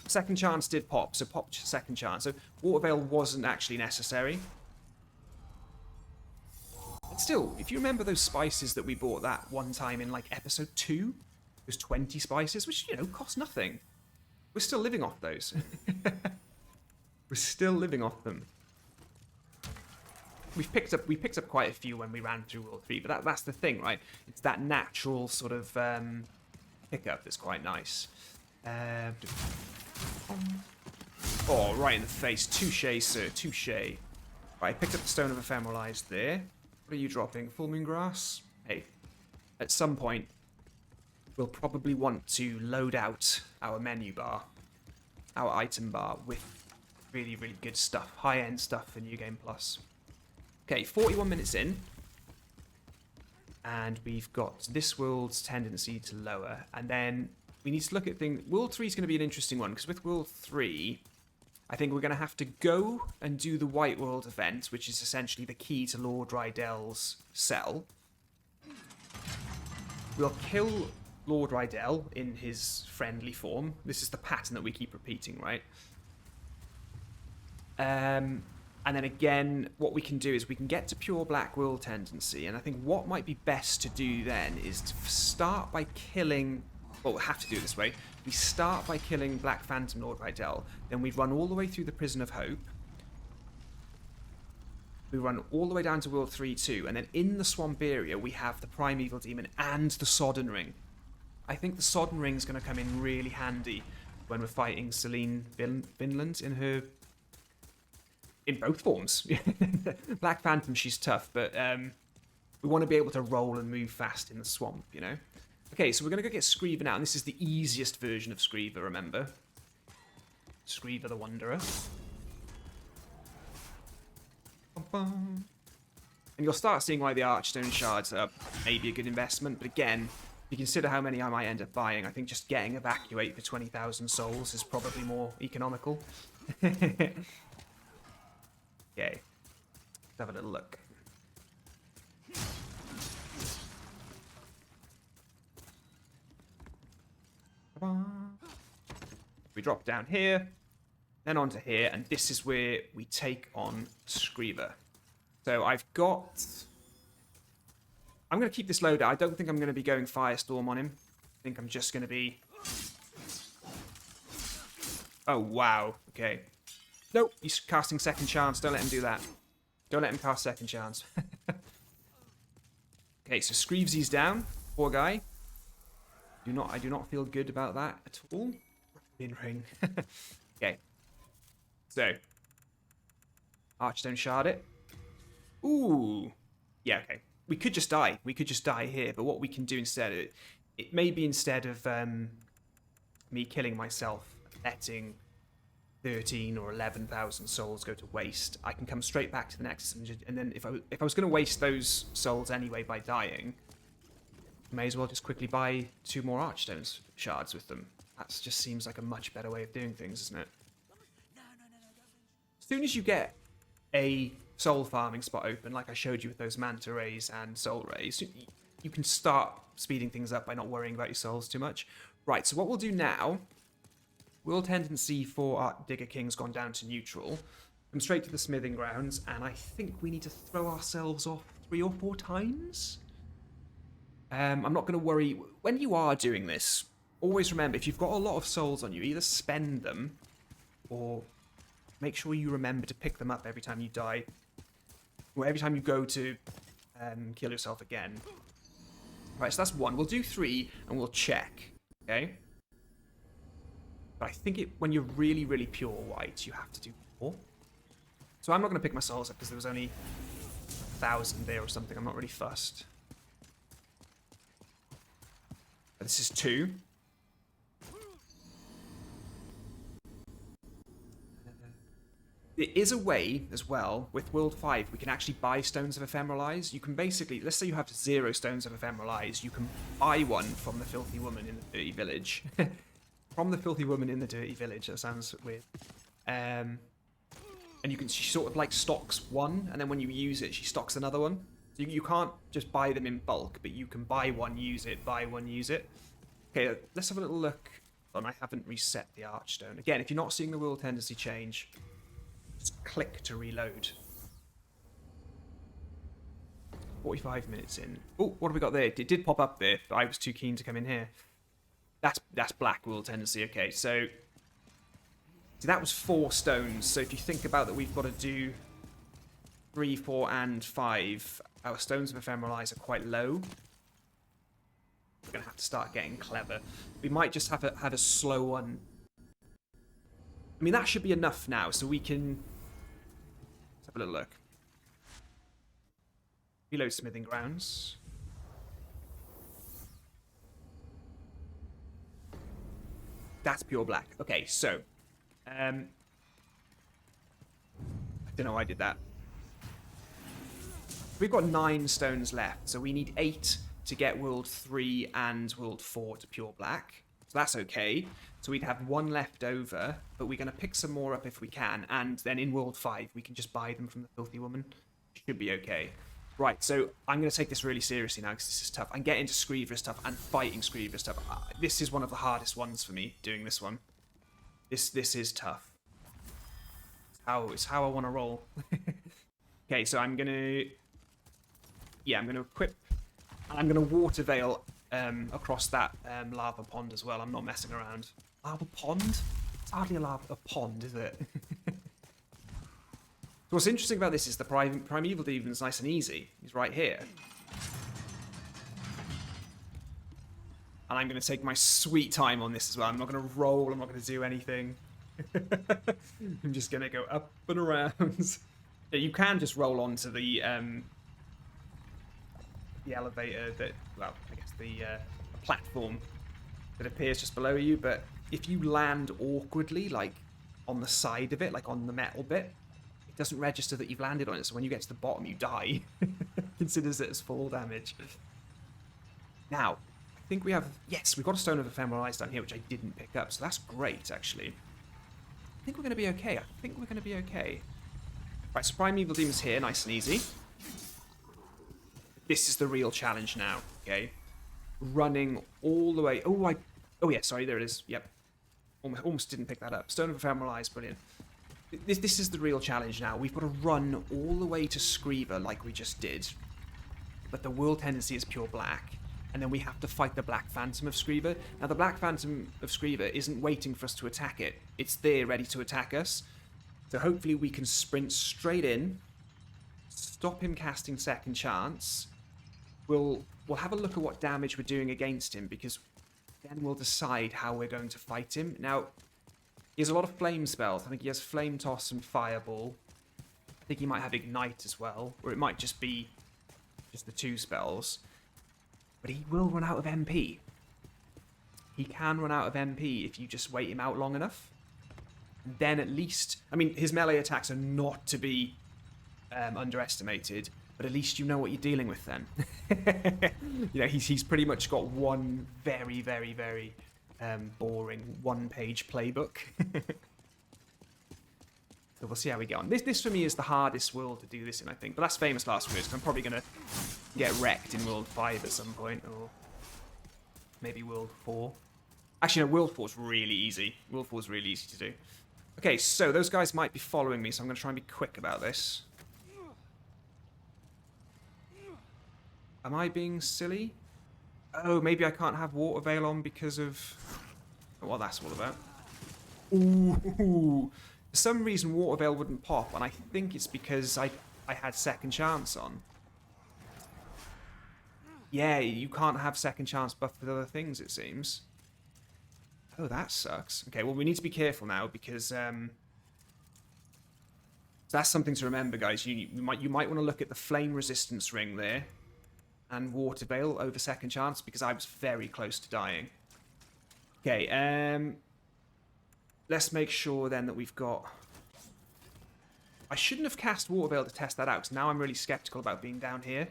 Second chance did pop, so popped second chance. So Water Veil wasn't actually necessary. But still, if you remember those spices that we bought that one time in, like, episode 2, those 20 spices, which, you know, cost nothing. We're still living off those. We're still living off them. We picked up quite a few when we ran through World 3, but that's the thing, right? It's that natural sort of pickup that's quite nice. Oh, right in the face. Touche, sir. Touche. Right, I picked up the Stone of Ephemeralized there. What are you dropping? Full Moon Grass? Hey, at some point, we'll probably want to load out our menu bar, our item bar, with really, really good stuff. High-end stuff for New Game Plus. Okay, 41 minutes in. And we've got this world's tendency to lower. And then we need to look at things. World 3 is going to be an interesting one, because with World 3, I think we're going to have to go and do the White World event, which is essentially the key to Lord Rydell's cell. We'll kill Lord Rydell in his friendly form. This is the pattern that we keep repeating, right? And then again, what we can do is we can get to pure black world tendency, and I think what might be best to do then is to start by killing... Well, we'll have to do it this way. We start by killing Black Phantom Lord Rydell, then we run all the way through the Prison of Hope. We run all the way down to World 3 too, and then in the swamp area we have the Primeval Demon and the Sodden Ring. I think the Sodden Ring is going to come in really handy when we're fighting Celine Vinland in her... in both forms. Black Phantom, she's tough, but we want to be able to roll and move fast in the swamp, you know? Okay, so we're going to go get Screever now, and this is the easiest version of Screever, remember? Screever the Wanderer. And you'll start seeing why the Archstone Shards are maybe a good investment, but again, if you consider how many I might end up buying, I think just getting Evacuate for 20,000 souls is probably more economical. Okay. Let's have a little look. We drop down here, then onto here, and this is where we take on Screever. So I'm going to keep this loader. I don't think I'm going to be going Firestorm on him. I think I'm just going to be... Oh, wow. Okay. Nope, he's casting Second Chance. Don't let him do that. Don't let him cast Second Chance. Okay, so Screevesy's down. Poor guy. I do not feel good about that at all. Bin ring. Okay. So. Archstone Shard it. Ooh. Yeah, okay. We could just die. We could just die here, but what we can do instead, it may be instead of me killing myself, letting 13 or 11,000 souls go to waste, I can come straight back to the Nexus, and then if I was going to waste those souls anyway by dying, I may as well just quickly buy 2 more Archstone Shards with them. That just seems like a much better way of doing things, isn't it? As soon as you get a soul farming spot open, like I showed you with those Manta Rays and Soul Rays, you can start speeding things up by not worrying about your souls too much. Right, so what we'll do now... World tendency for our Digger King's gone down to neutral. Come straight to the smithing grounds, and I think we need to throw ourselves off 3 or 4 times. I'm not going to worry. When you are doing this, always remember, if you've got a lot of souls on you, either spend them, or make sure you remember to pick them up every time you die. Or every time you go to kill yourself again. Right, so that's 1. We'll do 3, and we'll check. Okay? But I think when you're really, really pure white, you have to do 4. So I'm not going to pick my souls up because there was only 1,000 there or something. I'm not really fussed. But this is 2. There is a way as well with World 5 we can actually buy Stones of Ephemeralize. You can basically, let's say you have 0 Stones of Ephemeralize, you can buy one from the Filthy Woman in the Dirty Village. From the Filthy Woman in the Dirty Village, that sounds weird. And she sort of like stocks one, and then when you use it, she stocks another one. So you can't just buy them in bulk, but you can buy one, use it, buy one, use it. Okay, let's have a little look. I haven't reset the Archstone. Again, if you're not seeing the world tendency change, just click to reload. 45 minutes in. Oh, what have we got there? It did pop up there, but I was too keen to come in here. That's black world tendency. Okay, so that was 4 stones. So if you think about that, we've got to do 3, 4, and 5. Our Stones of Ephemeralize are quite low. We're gonna have to start getting clever. We might just have a slow one. I mean, that should be enough now, so we can... Let's have a little look. Reload Smithing Grounds. That's pure black. Okay, so... I don't know why I did that. We've got 9 stones left, so we need 8 to get World 3 and World 4 to pure black. So that's okay. So we'd have 1 left over, but we're going to pick some more up if we can, and then in World 5 we can just buy them from the Filthy Woman. Should be okay. Right, so I'm going to take this really seriously now because this is tough. I'm getting to Screever stuff and fighting Screever stuff. This is one of the hardest ones for me, doing this one. This is tough. It's how I want to roll. Okay, so I'm going to... Yeah, I'm going to equip... And I'm going to Water Veil across that lava pond as well. I'm not messing around. Lava pond? It's hardly a pond, is it? So what's interesting about this is the Primeval Demon is nice and easy. He's right here. And I'm going to take my sweet time on this as well. I'm not going to roll. I'm not going to do anything. I'm just going to go up and around. Yeah, you can just roll onto the elevator that, well, I guess the platform that appears just below you. But if you land awkwardly, like on the side of it, like on the metal bit, it doesn't register that you've landed on it. So when you get to the bottom, you die. Considers it as fall damage. Now, I think we have... Yes, we've got a Stone of Ephemeralize down here, which I didn't pick up. So that's great, actually. I think we're going to be okay. Right, so Primeval Demon's here, nice and easy. This is the real challenge now, okay? Running all the way... Oh, yeah, sorry, there it is. Yep. Almost didn't pick that up. Stone of Ephemeralize, brilliant. This is the real challenge now. We've got to run all the way to Screever like we just did. But the world tendency is pure black. And then we have to fight the Black Phantom of Screever. Now, the Black Phantom of Screever isn't waiting for us to attack it. It's there ready to attack us. So hopefully we can sprint straight in, stop him casting Second Chance. We'll have a look at what damage we're doing against him, because then we'll decide how we're going to fight him. Now, he has a lot of flame spells. I think he has Flame Toss and Fireball. I think he might have Ignite as well, or it might just be just the 2 spells. But he will run out of MP. He can run out of MP if you just wait him out long enough. And then at least... I mean, his melee attacks are not to be underestimated, but at least you know what you're dealing with then. You know, he's pretty much got one very, very, very boring one-page playbook. So we'll see how we get on. This for me is the hardest world to do this in, I think. But that's famous last words. I'm probably going to get wrecked in World 5 at some point, or maybe World 4. Actually, no, World 4 is really easy. World 4 is really easy to do. Okay, so those guys might be following me, so I'm going to try and be quick about this. Am I being silly? Oh, maybe I can't have Water Veil on because of what that's all about. Ooh. For some reason, Water Veil wouldn't pop, and I think it's because I had Second Chance on. Yeah, you can't have second chance buff with other things, it seems. Oh, that sucks. Okay, well, we need to be careful now because that's something to remember, guys. You might want to look at the flame resistance ring there and water veil over second chance because I was very close to dying. Okay, let's make sure then that we've got... I shouldn't have cast water veil to test that out because now I'm really skeptical about being down here.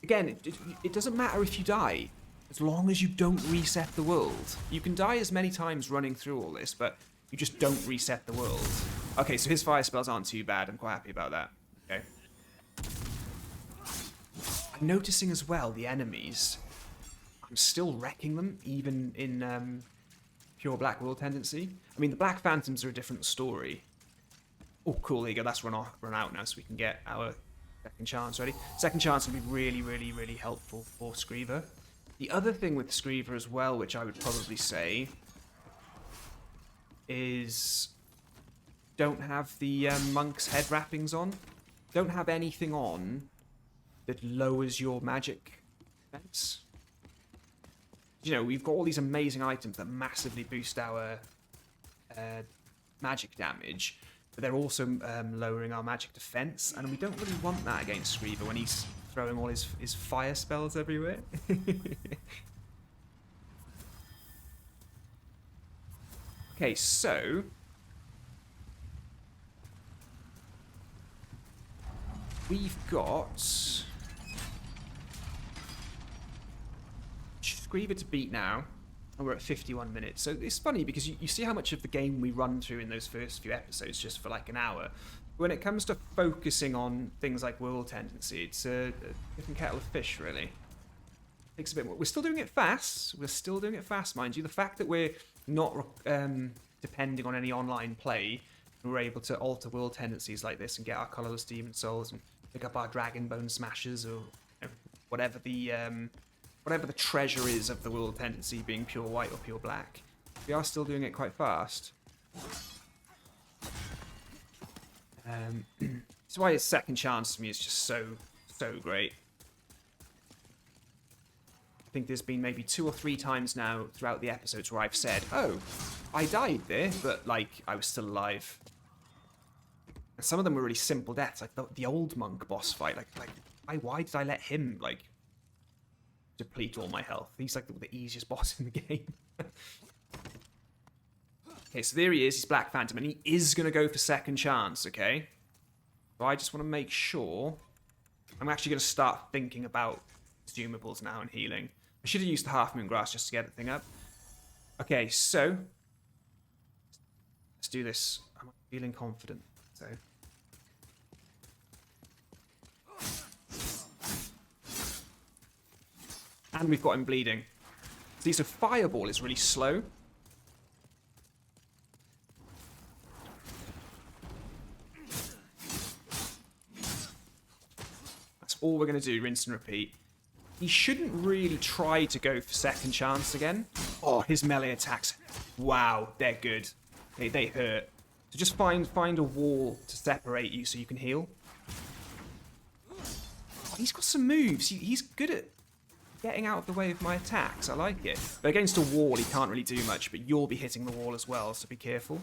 Again, it doesn't matter if you die, as long as you don't reset the world. You can die as many times running through all this, but you just don't reset the world. Okay, so his fire spells aren't too bad. I'm quite happy about that. Okay. I'm noticing as well the enemies. I'm still wrecking them, even in pure Black World tendency. I mean, the Black Phantoms are a different story. Oh, cool. There you go. That's run out now, so we can get our second chance ready. Second chance would be really, really, really helpful for Screever. The other thing with Screever as well, which I would probably say, is don't have the monk's head wrappings on. Don't have anything on that lowers your magic defense. You know, we've got all these amazing items that massively boost our magic damage, but they're also lowering our magic defense, and we don't really want that against Screever when he's throwing all his fire spells everywhere. Okay, so... we've got... Screever to beat now, and we're at 51 minutes. So it's funny because you see how much of the game we run through in those first few episodes just for like an hour. When it comes to focusing on things like world tendency, it's a different kettle of fish, really. Takes a bit more. We're still doing it fast. We're still doing it fast, mind you. The fact that we're not depending on any online play, and we're able to alter world tendencies like this and get our colourless demon souls and pick up our dragon bone smashers or you know, whatever the treasure is of the world tendency being pure white or pure black. We are still doing it quite fast. That's why his second chance to me is just so great. I think there's been maybe 2 or 3 times now throughout the episodes where I've said, oh, I died there, but like I was still alive. And some of them were really simple deaths, like the old monk boss fight. Like why did I let him like deplete all my health? He's like the easiest boss in the game. Okay, so there he is. He's Black Phantom, and he is going to go for second chance, okay? So I just want to make sure... I'm actually going to start thinking about consumables now and healing. I should have used the Half Moon Grass just to get the thing up. Okay, so... let's do this. I'm feeling confident, so... and we've got him bleeding. See, so Fireball is really slow. That's all we're going to do, rinse and repeat. He shouldn't really try to go for second chance again. Oh, his melee attacks. Wow, they're good. They hurt. So just find a wall to separate you so you can heal. Oh, he's got some moves. He's good at getting out of the way of my attacks. I like it. But against a wall, he can't really do much, but you'll be hitting the wall as well, so be careful.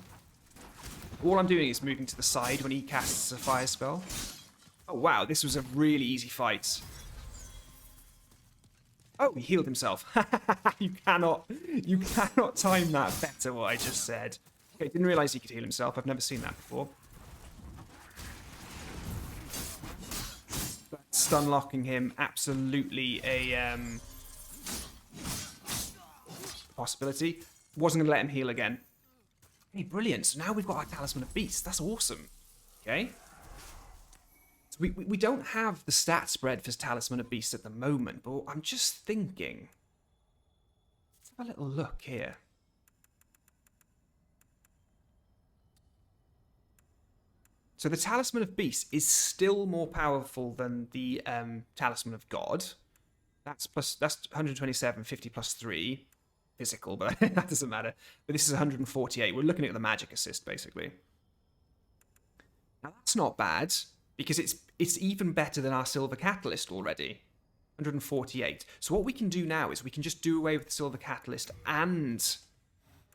All I'm doing is moving to the side when he casts a fire spell. Oh, wow, this was a really easy fight. Oh, he healed himself. You cannot time that better, what I just said. Okay, didn't realise he could heal himself. I've never seen that before. Stun locking him, absolutely a possibility. Wasn't going to let him heal again. Hey, brilliant. So now we've got our Talisman of Beasts. That's awesome. Okay. So we don't have the stat spread for Talisman of Beasts at the moment, but I'm just thinking. Let's have a little look here. So the Talisman of Beasts is still more powerful than the Talisman of God. That's 127, 50 plus 3. Physical, but that doesn't matter. But this is 148. We're looking at the magic assist, basically. Now, that's not bad. because it's even better than our silver catalyst already. 148. So what we can do now is we can just do away with the silver catalyst and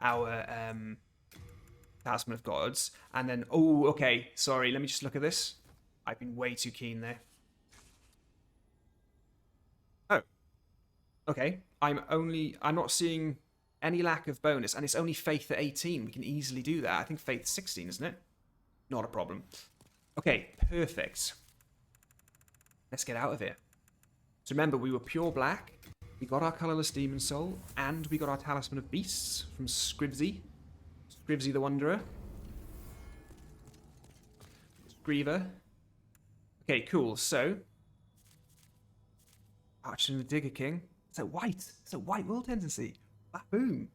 our Talisman of Gods, and then okay, sorry, let me just look at this. I've been way too keen there. Oh, okay. I'm not seeing any lack of bonus, and it's only Faith at 18. We can easily do that. I think Faith 16, isn't it? Not a problem. Okay, perfect. Let's get out of here. So remember, we were pure black. We got our colourless demon soul, and we got our Talisman of Beasts from Scribsy. Scribsy the Wanderer. Screever. Okay, cool. So, Archer and the Digger King. It's a white world tendency. Boom.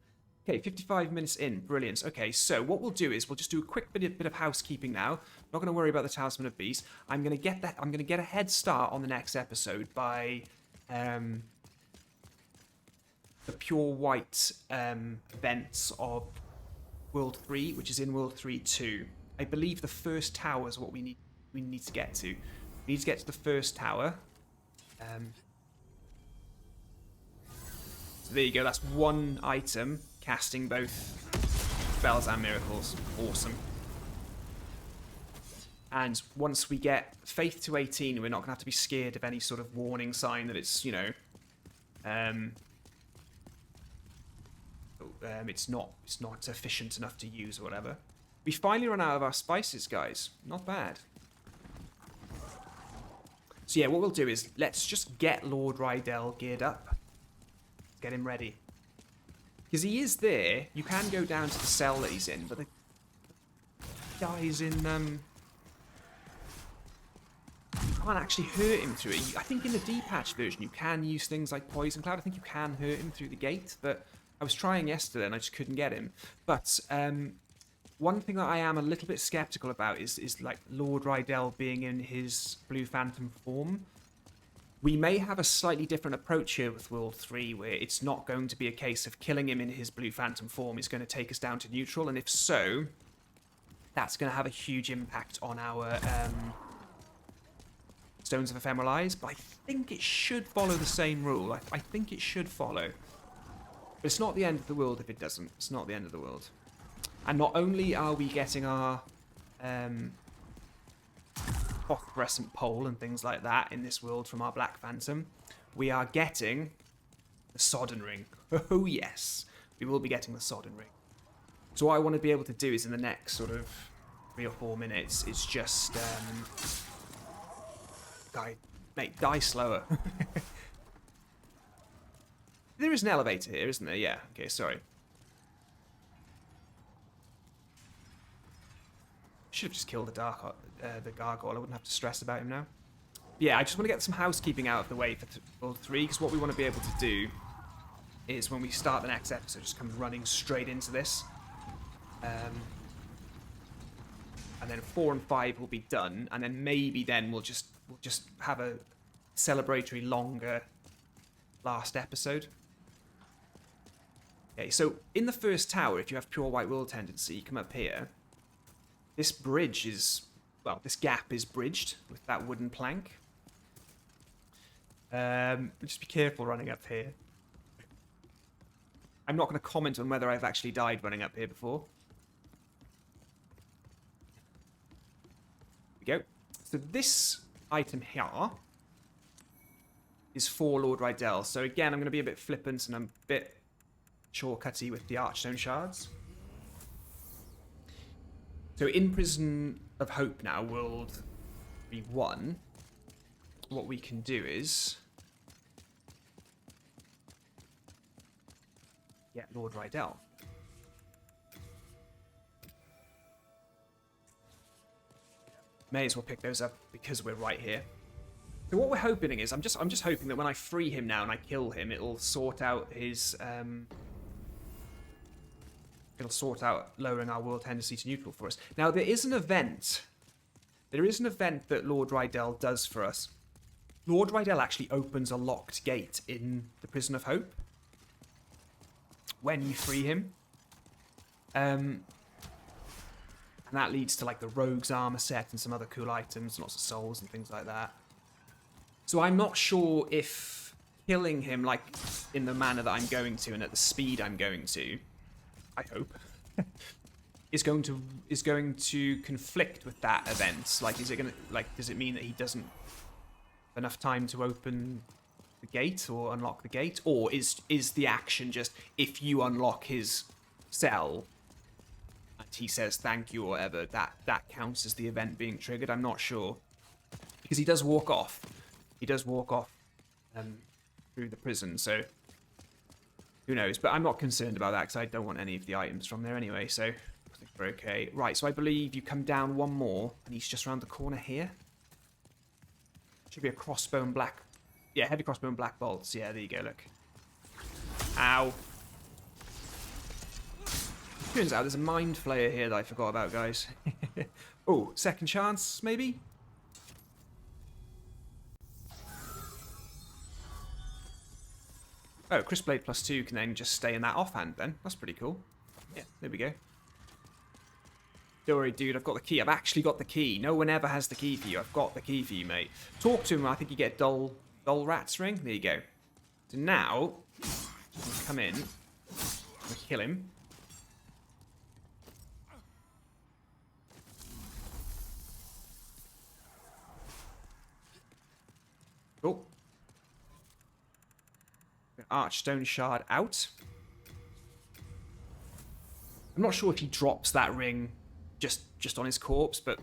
Okay, 55 minutes in. Brilliant. Okay, so what we'll do is we'll just do a quick bit of housekeeping now. Not going to worry about the Talisman of Beasts. I'm going to get a head start on the next episode by the pure white events of World 3, which is in World 3 2. I believe the first tower is what we need to get to. We need to get to the first tower. So there you go. That's one item casting both spells and miracles. Awesome. And once we get Faith to 18, we're not going to have to be scared of any sort of warning sign that it's, it's not efficient enough to use or whatever. We finally run out of our spices, guys. Not bad. So yeah, what we'll do is let's just get Lord Rydell geared up. Let's get him ready. Because he is there. You can go down to the cell that he's in, but the guy's in... You can't actually hurt him through it. I think in the D-patch version you can use things like Poison Cloud. I think you can hurt him through the gate, but I was trying yesterday and I just couldn't get him. But one thing that I am a little bit skeptical about is like Lord Rydell being in his Blue Phantom form. We may have a slightly different approach here with World 3, where it's not going to be a case of killing him in his Blue Phantom form. It's going to take us down to neutral, and if so, that's going to have a huge impact on our Stones of Ephemeral Eyes, but I think it should follow the same rule. I think it should follow. But it's not the end of the world if it doesn't. It's not the end of the world. And not only are we getting our phosphorescent pole and things like that in this world from our Black Phantom, we are getting the Sodden Ring. Oh yes, we will be getting the Sodden Ring. So what I want to be able to do is in the next sort of 3 or 4 minutes is just... die slower. There is an elevator here, isn't there? Yeah. Okay, sorry. Should have just killed the gargoyle. I wouldn't have to stress about him now. Yeah, I just want to get some housekeeping out of the way for World 3, because what we want to be able to do is when we start the next episode, just come running straight into this. And then 4 and 5 will be done, and then maybe then we'll just have a celebratory longer last episode. Okay, so in the first tower, if you have pure white world tendency, you come up here. This bridge is, well, this gap is bridged with that wooden plank. Just be careful running up here. I'm not going to comment on whether I've actually died running up here before. Here we go. So this item here is for Lord Rydell. So again, I'm going to be a bit flippant and I'm a bit shortcutty with the Archstone shards. So in Prison of Hope now, World 3-1, what we can do is get Lord Rydell. May as well pick those up because we're right here. So what we're hoping is, I'm just hoping that when I free him now and I kill him, it'll sort out his it'll sort out lowering our world tendency to neutral for us. Now there is an event. There is an event that Lord Rydell does for us. Lord Rydell actually opens a locked gate in the Prison of Hope when you free him. And And that leads to like the rogue's armor set and some other cool items, lots of souls and things like that. So I'm not sure if killing him like in the manner that I'm going to and at the speed I'm going to, I hope, is going to conflict with that event. Like, is it gonna, like, does it mean that he doesn't have enough time to open the gate or unlock the gate, or is the action just if you unlock his cell and he says thank you or whatever, that counts as the event being triggered? I'm not sure, because he does walk off. He does walk off through the prison, so who knows? But I'm not concerned about that because I don't want any of the items from there anyway, so I think we're okay. Right, so I believe you come down one more, and he's just around the corner here. Should be a crossbow and black... Yeah, heavy crossbow and black bolts. Yeah, there you go, look. Ow. Turns out there's a mind flayer here that I forgot about, guys. Oh, second chance, maybe? Oh, Crisp Blade +2 can then just stay in that offhand then. That's pretty cool. Yeah, there we go. Don't worry, dude, I've got the key. I've actually got the key. No one ever has the key for you. I've got the key for you, mate. Talk to him, I think you get dull rat's ring. There you go. So now, come in. We'll kill him. Oh. Archstone shard out. I'm not sure if he drops that ring just on his corpse, but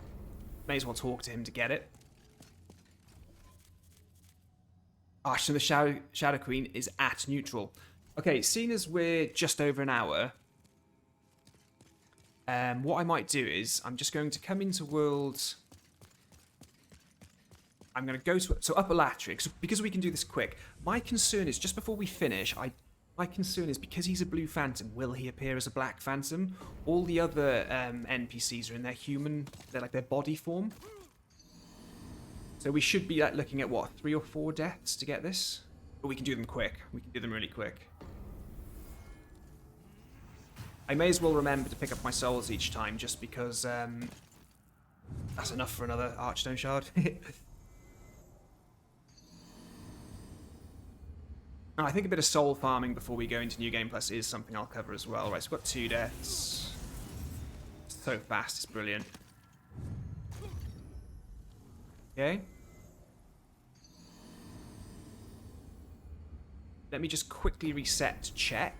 may as well talk to him to get it. Ashen, the Shadow Queen, is at neutral. Okay, seeing as we're just over an hour, what I might do is I'm just going to come into Worlds. I'm going to go to... So Upper Latrix, because we can do this quick, my concern is, just before we finish, my concern is, because he's a blue phantom, will he appear as a black phantom? All the other NPCs are in their human... They're like their body form. So we should be looking at, what, 3 or 4 deaths to get this? But we can do them quick. We can do them really quick. I may as well remember to pick up my souls each time, just because that's enough for another Archstone shard. I think a bit of soul farming before we go into New Game Plus is something I'll cover as well. Right, so we've got 2 deaths. So fast, it's brilliant. Okay. Let me just quickly reset to check.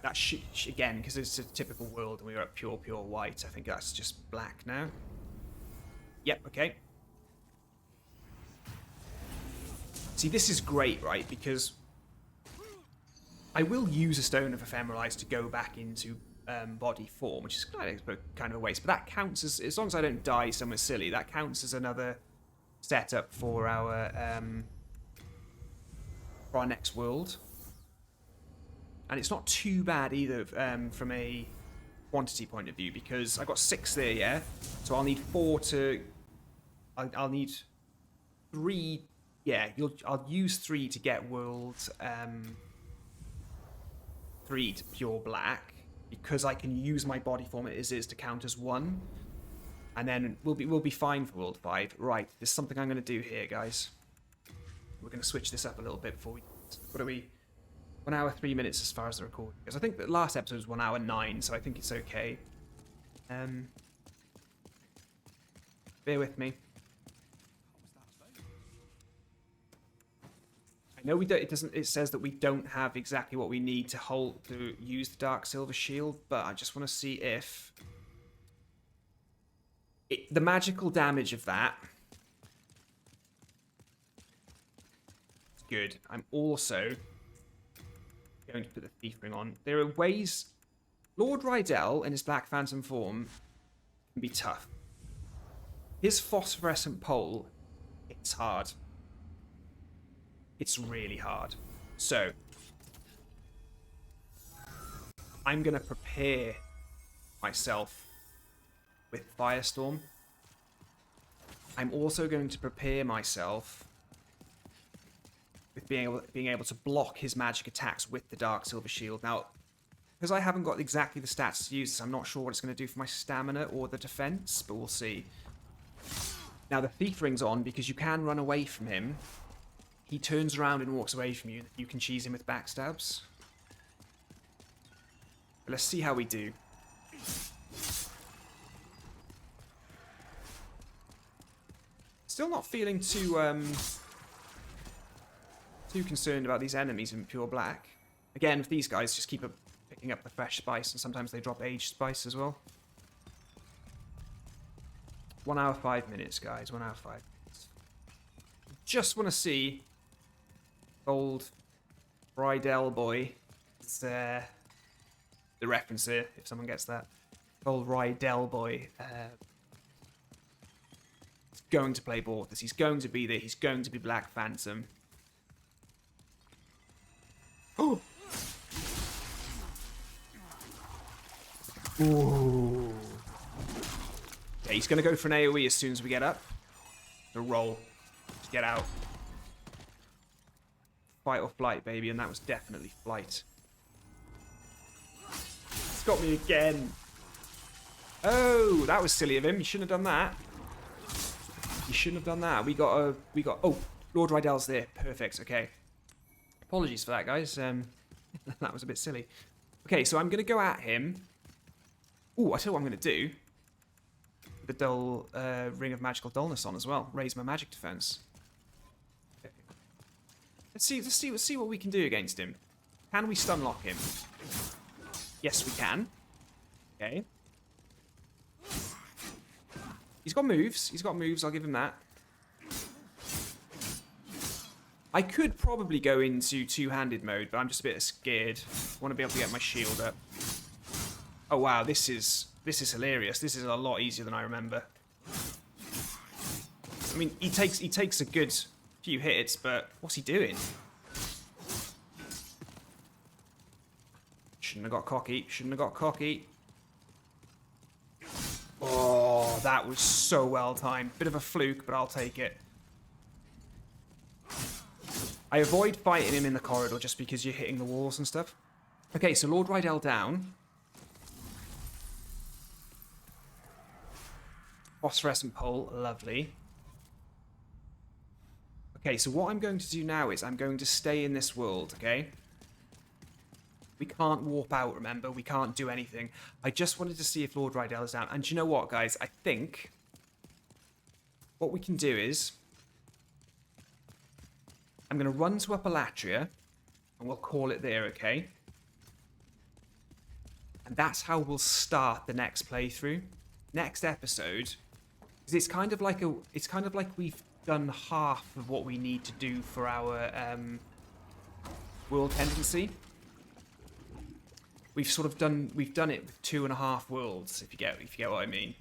That again, because it's a typical world and we were at pure white, I think that's just black now. Yep, okay. See, this is great, right? Because I will use a Stone of Ephemeral Eyes to go back into body form, which is kind of a waste. But that counts as long as I don't die somewhere silly, that counts as another setup for our next world. And it's not too bad either from a quantity point of view, because I've got 6 there, yeah? So I'll need 4 to... I'll need 3... Yeah, I'll use 3 to get world 3 to pure black, because I can use my body form as is to count as 1, and then we'll be fine for world 5. Right, there's something I'm going to do here, guys. We're going to switch this up a little bit before we... What are we? 1 hour 3 minutes as far as the recording, because I think the last episode was 1 hour 9, so I think it's okay. Bear with me. I know we don't. It says that we don't have exactly what we need to use the Dark Silver Shield, but I just want to see if the magical damage of that is good. I'm also going to put the Thief Ring on. There are ways. Lord Rydell in his Black Phantom form can be tough. His phosphorescent pole, it's hard. It's really hard. So, I'm going to prepare myself with Firestorm. I'm also going to prepare myself with being able to block his magic attacks with the Dark Silver Shield. Now, Because I haven't got exactly the stats to use this, I'm not sure what it's going to do for my stamina or the defense, but we'll see. Now, the Thief Ring's on because you can run away from him. He turns around and walks away from you. You can cheese him with backstabs. But let's see how we do. Still not feeling too concerned about these enemies in pure black. Again, with these guys, just keep picking up the fresh spice, and sometimes they drop aged spice as well. 1 hour 5 minutes, guys. 1 hour 5 minutes. Just want to see old Rydell boy. It's the reference here, if someone gets that. Old Rydell boy. He's going to play Borthos. He's going to be there. He's going to be Black Phantom. Oh! Ooh. Yeah, he's going to go for an AoE as soon as we get up. The roll. Just get out. Fight or flight, baby, and that was definitely flight. It's got me again. Oh, that was silly of him. He shouldn't have done that. He shouldn't have done that. We got. Oh, Lord Rydell's there. Perfect. Okay. Apologies for that, guys. That was a bit silly. Okay, so I'm going to go at him. Ooh, I tell you what I'm going to do. The dull ring of magical dullness on as well. Raise my magic defense. Okay. Let's see what we can do against him. Can we stun lock him? Yes, we can. Okay. He's got moves. He's got moves. I'll give him that. I could probably go into two-handed mode, but I'm just a bit scared. I want to be able to get my shield up. Oh wow, this is hilarious. This is a lot easier than I remember. I mean, he takes a good few hits, but what's he doing? Shouldn't have got cocky. Shouldn't have got cocky. Oh, that was so well timed. Bit of a fluke, but I'll take it. I avoid fighting him in the corridor just because you're hitting the walls and stuff. Okay, so Lord Rydell down. Phosphorescent pole, lovely. Okay, so what I'm going to do now is I'm going to stay in this world, okay? We can't warp out, remember? We can't do anything. I just wanted to see if Lord Rydell is down. And do you know what, guys? I think what we can do is I'm going to run to Allant, and we'll call it there, okay? And that's how we'll start the next playthrough. Next episode, because it's kind of like we've done half of what we need to do for our world tendency. We've done it with 2.5 worlds, if you get what I mean.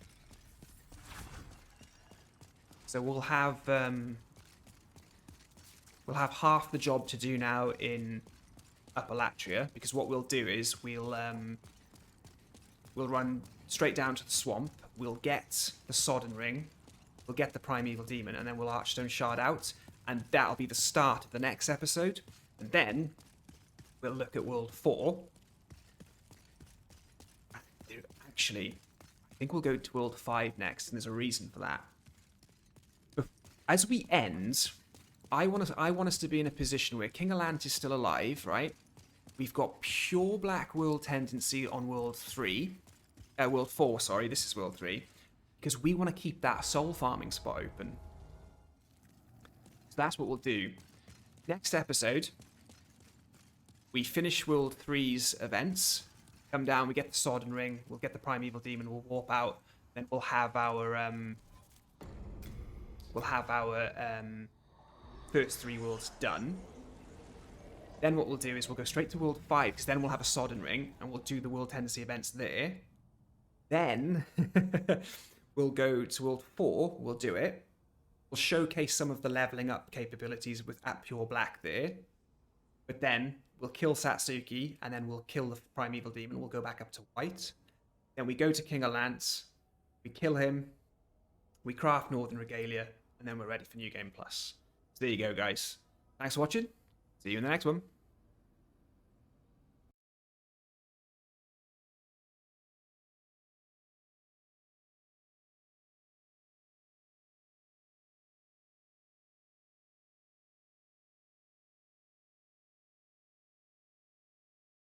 So we'll have half the job to do now in Allant, because what we'll do is we'll run straight down to the swamp. We'll get the Sodden Ring, we'll get the Primeval Demon, and then we'll Archstone Shard out, and that'll be the start of the next episode. And then we'll look at World 4. Actually, I think we'll go to World 5 next, and there's a reason for that. As we end, I want us to be in a position where King Allant is still alive, right? We've got pure black world tendency on World 4, sorry, this is World 3. Because we want to keep that soul farming spot open. So that's what we'll do. Next episode, we finish World 3's events. Come down, we get the Sodden Ring, we'll get the Primeval Demon, we'll warp out, then we'll have our first 3 worlds done. Then what we'll do is we'll go straight to World 5, because then we'll have a Sodden Ring, and we'll do the World Tendency events there. Then we'll go to World 4, we'll do it. We'll showcase some of the leveling up capabilities at Pure Black there. But then we'll kill Satsuki, and then we'll kill the Primeval Demon, we'll go back up to White. Then we go to King Allant, we kill him, we craft Northern Regalia, and then we're ready for New Game Plus. So there you go, guys. Thanks for watching. See you in the next one.